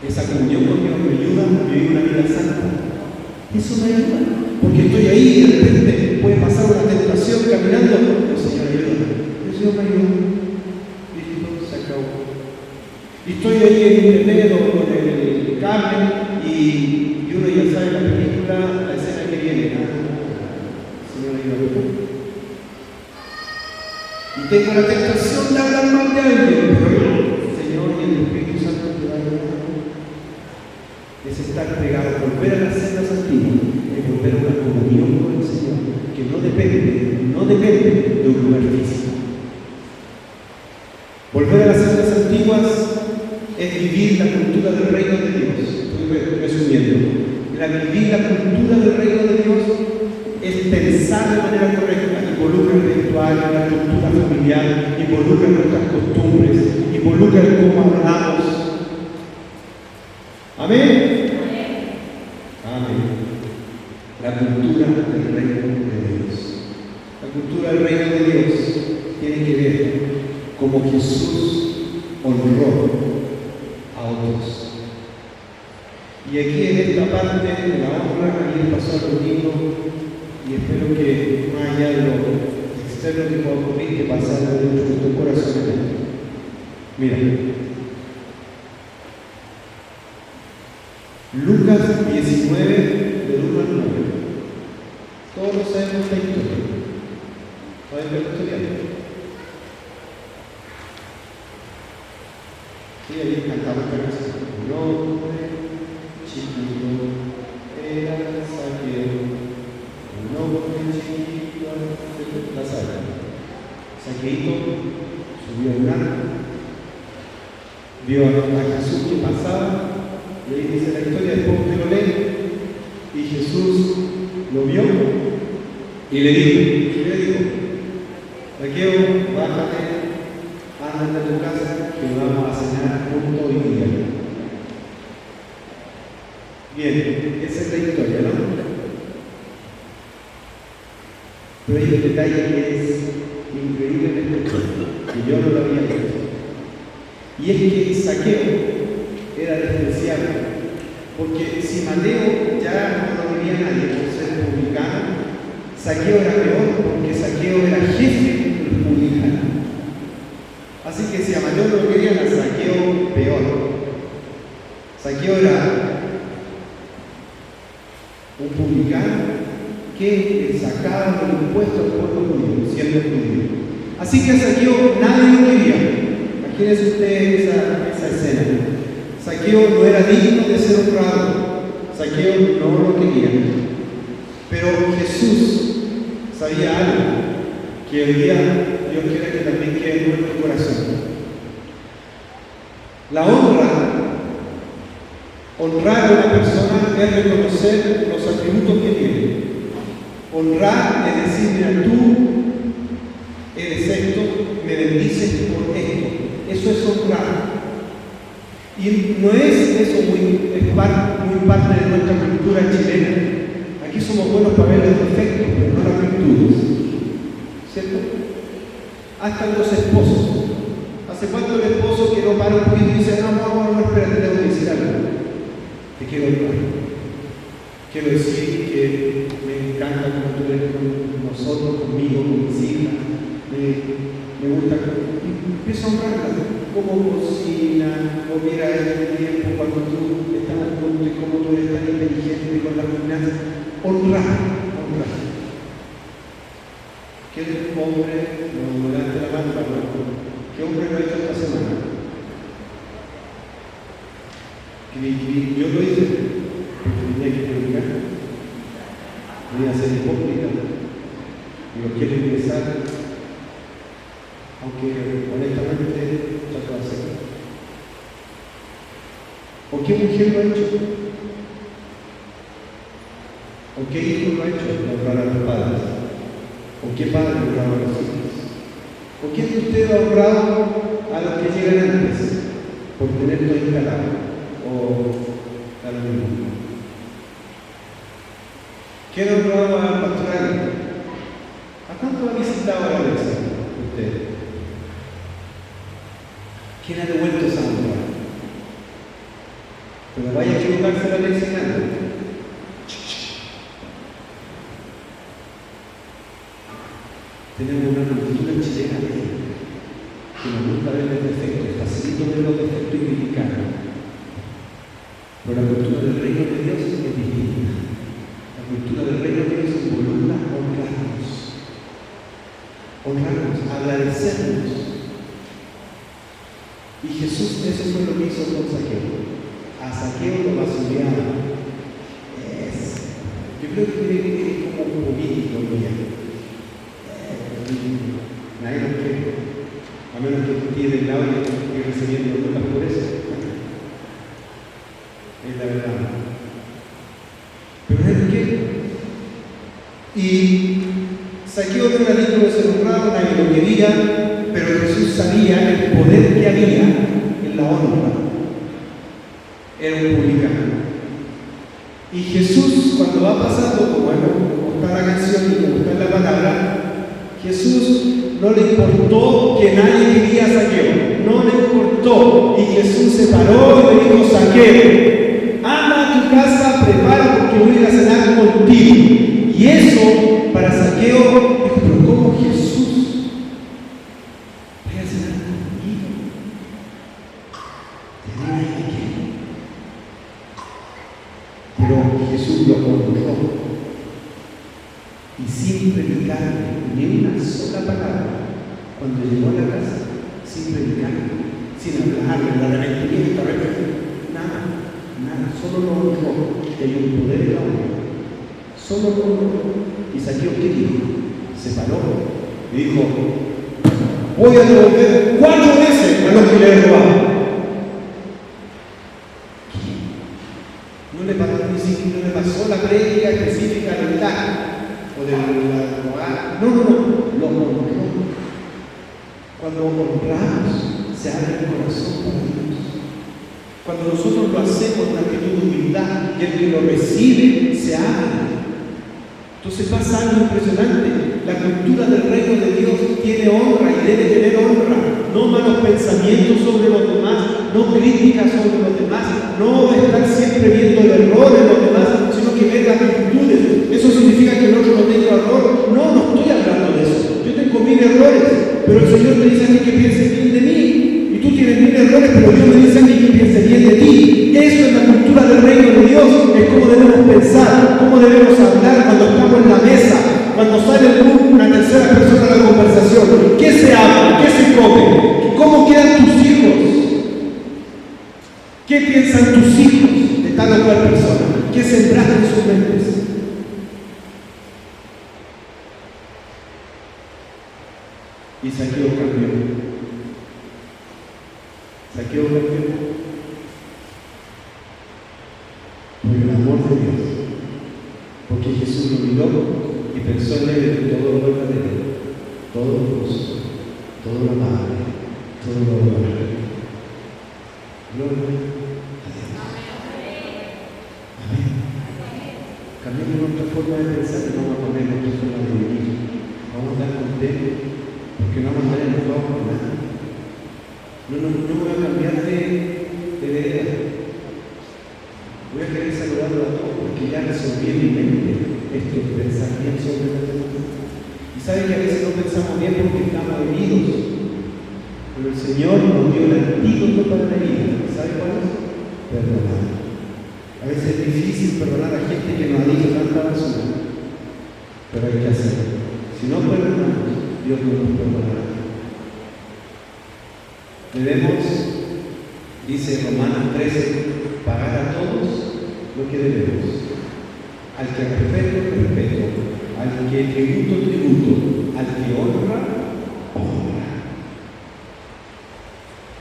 Esa comunión con Dios me ayuda a vivir una vida santa. Eso me ayuda. Porque estoy ahí y de repente puede pasar una tentación caminando. El Señor ayuda. El Señor me ayuda. Listo, se acabó. Y estoy ahí en internet o con el cable y uno ya sabe la película, la escena que viene. El Señor ayuda. Y tengo la tentación de hablar mal de alguien, pero el Señor y el Espíritu Santo te dan es estar pegado, volver a las sendas antiguas, es volver a una comunión con el Señor, que no depende de un lugar físico. Volver a las sendas antiguas es vivir la cultura del reino de Dios. Estoy resumiendo. Vivir la cultura del reino de Dios es pensar de manera correcta, involucra el ritual, la cultura familiar, involucra nuestras costumbres, involucra el cómo hablamos. Amén. Amén. La cultura del reino de Dios. La cultura del reino de Dios tiene que ver cómo Jesús honró a otros. Y aquí en esta parte de la honra, aquí pasó el domingo, y espero que más allá de lo externo que pueda ocurrir, que pasara dentro de tu corazón. Mira, Lucas 19, del 1 al 9. Todos sabemos esta historia. ¿Saben ver la historia? Sí, ahí cantamos esta canción. Chiquito era Saqueo, chiquito, la sala. Saqueito subió al arco Y ahí dice la historia, después usted lo lee, y Jesús lo vio y le dijo, Zaqueo, bájate, anda a tu casa, que vamos a cenar juntos hoy día. Bien, esa es la historia, ¿no? Pero hay un detalle que es increíble en este texto, que yo no lo había visto. Y es que Zaqueo era despreciable, porque si Mateo ya no lo quería nadie por ser publicano, Zaqueo era peor, porque Zaqueo era jefe del publicano. Así que si a Mateo no lo querían, a Zaqueo peor. Zaqueo era un publicano que sacaba los impuestos al pueblo judío, siendo judío. Así que a Zaqueo nadie lo quería. Imagínense ustedes esa escena. Zaqueo no era digno de ser honrado. Zaqueo no lo quería. Pero Jesús sabía algo que hoy día Dios quiere que también quede en nuestro corazón. La honrar a una persona es reconocer los atributos que tiene. Honrar es decir, mira, tú eres esto, me bendices por esto. Eso es honrar. Y no es eso muy parte de nuestra cultura chilena. Aquí somos buenos para ver los defectos, pero no las virtudes. ¿Cierto? Hasta los esposos. ¿Hace cuánto el esposo que no para un poquito y dice, no, espérate, tengo que decir algo? Te quiero honrar. Quiero decir que me encanta como tú eres con nosotros, conmigo, con mis hijas. Me gusta. Empiezo a honrarla. Cómo cocina, o mira el tiempo cuando tú estás juntos y cómo tú eres tan inteligente con la gimnasia. Honrar. ¿Qué hombre, no levante la mano, qué hombre lo ha hecho esta semana? Yo lo hice, porque tenía que predicar, voy a ser hipócrita, y lo quiero empezar, aunque honestamente trato de hacerlo. ¿O qué mujer lo ha hecho? ¿O qué hijo lo ha hecho? Honrar a los padres. ¿O qué padre honraba a los hijos? ¿O quién de ustedes ha honrado a los que llegan antes por tener todo instalado? ¿O a lo mismo? ¿Quién ha honrado al pastoral? ¿A cuánto ha visitado a la iglesia usted? ¿Quién ha devuelto esa honra? Pero vaya a equivocarse la lección. Tenemos una cultura chilena que nos gusta ver los defectos, facilito ver los defectos y criticarlos. Pero la cultura del reino de Dios es distinta. La cultura del reino de Dios involucra honrarnos, agradecernos. Y Jesús, eso fue lo que hizo con Zaqueo. A Zaqueo lo basureaba. Yo creo que es como un político hoy día. Nadie lo quiere, a menos que esté del lado y esté recibiendo notas por eso. Es la verdad. Pero ¿es qué? Y Zaqueo no era digno de ser honrado, nadie lo quería, pero Jesús sabía el poder que había en la honra. Era un publicano. Y Jesús, cuando va pasando, como está la canción y como está la palabra, Jesús no le importó que nadie quería a Zaqueo, no le importó. Y Jesús se paró y le dijo: Zaqueo, anda a tu casa, prepara porque voy a ir a cenar contigo. Y eso para Zaqueo dijo: pero ¿cómo Jesús voy a cenar conmigo? ¿Tenía nadie que? Pero Jesús lo honró. Y sin predicarle ni una sola palabra, cuando llegó a la casa, sin predicarle, sin hablarle, la arrepentimiento, nada, solo lo honró, que hay un poder en la honra, solo lo honró. Y Zaqueo, ¿qué dijo? Se paró y dijo: voy a devolver 4 veces a los que le he robado. No le pasó la prédica específica del TAC o del abogado. No, lo honró. Cuando honramos, se abre el corazón para Dios. Cuando nosotros lo hacemos con actitud de humildad y el que lo recibe se abre. Entonces pasa algo impresionante. La cultura del reino de Dios tiene honra y debe tener honra. No malos pensamientos sobre los demás, no críticas sobre los demás, no estar siempre viendo el error en los demás, sino que ver las virtudes. ¿Eso significa que el otro no tenga error? No estoy hablando de eso. Yo tengo 1000 errores, pero el Señor te dice a mí que piense bien de mí. Y tú tienes 1000 errores, pero Dios me dice a mí que piense bien de ti. Eso es la cultura del reino de Dios. Es cómo debemos pensar, cómo debemos hablar cuando estamos en la mesa, cuando sale una tercera persona de la conversación. ¿Qué se habla? ¿Qué se come? ¿Cómo quedan tus hijos? ¿Qué piensan tus hijos de tal o cual persona? ¿Qué sembraste en sus mentes? Y Saqueo cambió. Saqueo cambió por el amor de Dios. Porque Jesús lo miró y pensó en él de todo lo verdadero, todo lo justo, todo lo amable, todo lo bueno. Gloria a Dios. Amén. Cambiemos nuestra forma de pensar y vamos a poner nuestra forma de vivir. Vamos a estar contentos porque no vamos a estar enojados con nada. No voy a cambiar de vereda. Voy a querer saludarlo a todos porque ya resolví en mi mente estos pensamientos sobre los demás. Y saben que a veces no pensamos bien porque estamos heridos. Pero el Señor nos dio el antídoto para la herida. ¿Sabe cuál es? Perdonar. A veces es difícil perdonar a gente que nos ha dicho tanta basura. Pero hay que hacerlo. Si no perdonamos, Dios no nos perdonará. Debemos, dice Romanos 13, pagar a todos lo que debemos. Al que respeto, respeto. Al que tributo, tributo. Al que honra, honra.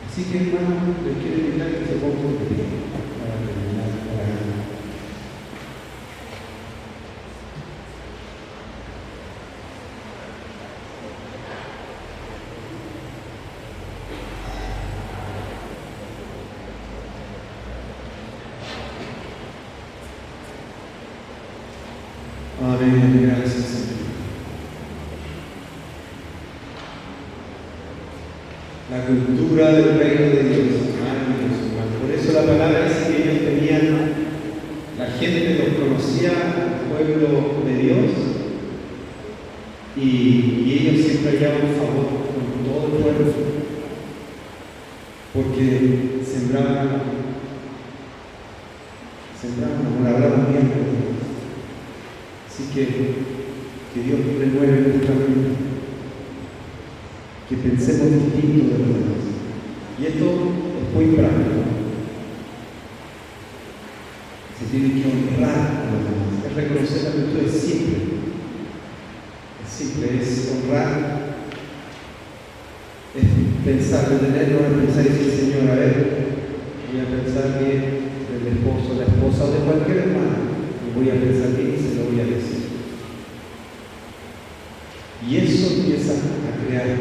Así que, hermanos, les quiero invitar que se pongan de pie para terminar. Amén, gracias Señor. La cultura del reino de Dios, hermanos. Por eso la palabra dice que ellos tenían, la gente los conocía, el pueblo de Dios, y ellos siempre hallaban favor con todo el pueblo, porque sembraban amor, hablaban bien de Dios. Así que Dios renueve nuestra vida, que pensemos distinto de los demás. Y esto es muy práctico. Se tiene que honrar a los demás, es reconocer la virtud, es simple, es honrar, es pensar, detenernos a pensar y decir, Señor, a ver, voy a pensar bien del esposo, la esposa o de cualquier hermano. Voy a pensar bien y se lo voy a decir. Y eso empieza a crear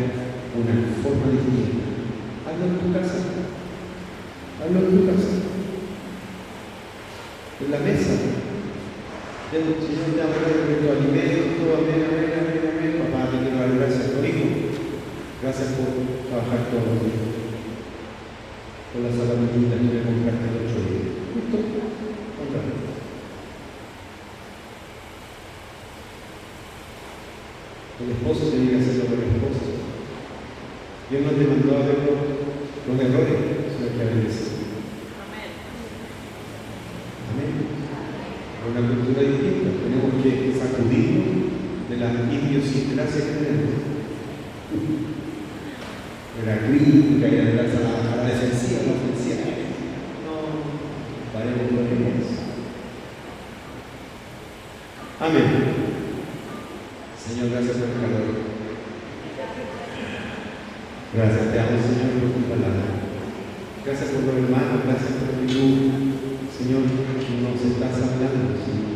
una forma distinta. Hazlo en tu casa. Hazlo en tu casa. En la mesa. El Señor te habla de tu alimento. Amén. Papá, te quiero dar gracias por hijo. Gracias por trabajar todos los días. Por las zapatillitas que me compraste el 8 días. ¿Listo? Comprate. El esposo tiene que hacerlo por el esposo. Dios no te mandó a ver los errores, sino que a bendecir. Amén. Una cultura distinta. Tenemos que sacudirnos de la idiosincrasia que tenemos. De la crítica y de la defensiva, la ofensiva. No, paremos lo que es. Amén. Señor, gracias por el calor. Gracias, te amo, Señor, por tu palabra. Gracias por los hermanos, gracias por tu luz. Señor, no nos estás hablando, Señor.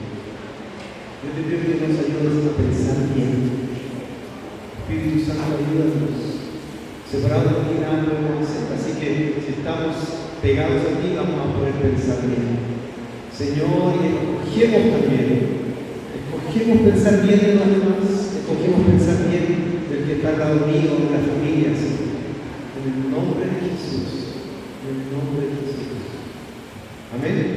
Yo te pido que nos ayudes a pensar bien. Espíritu Santo, ayúdanos. Separados de ti nada podemos hacer, así que si estamos pegados a ti vamos a poder pensar bien. Señor, y escogemos también. Escogemos pensar bien de los demás. Escogemos pensar bien del que está al lado mío, de la familia, Señor. En el nombre de Jesús. En el nombre de Jesús. Amén.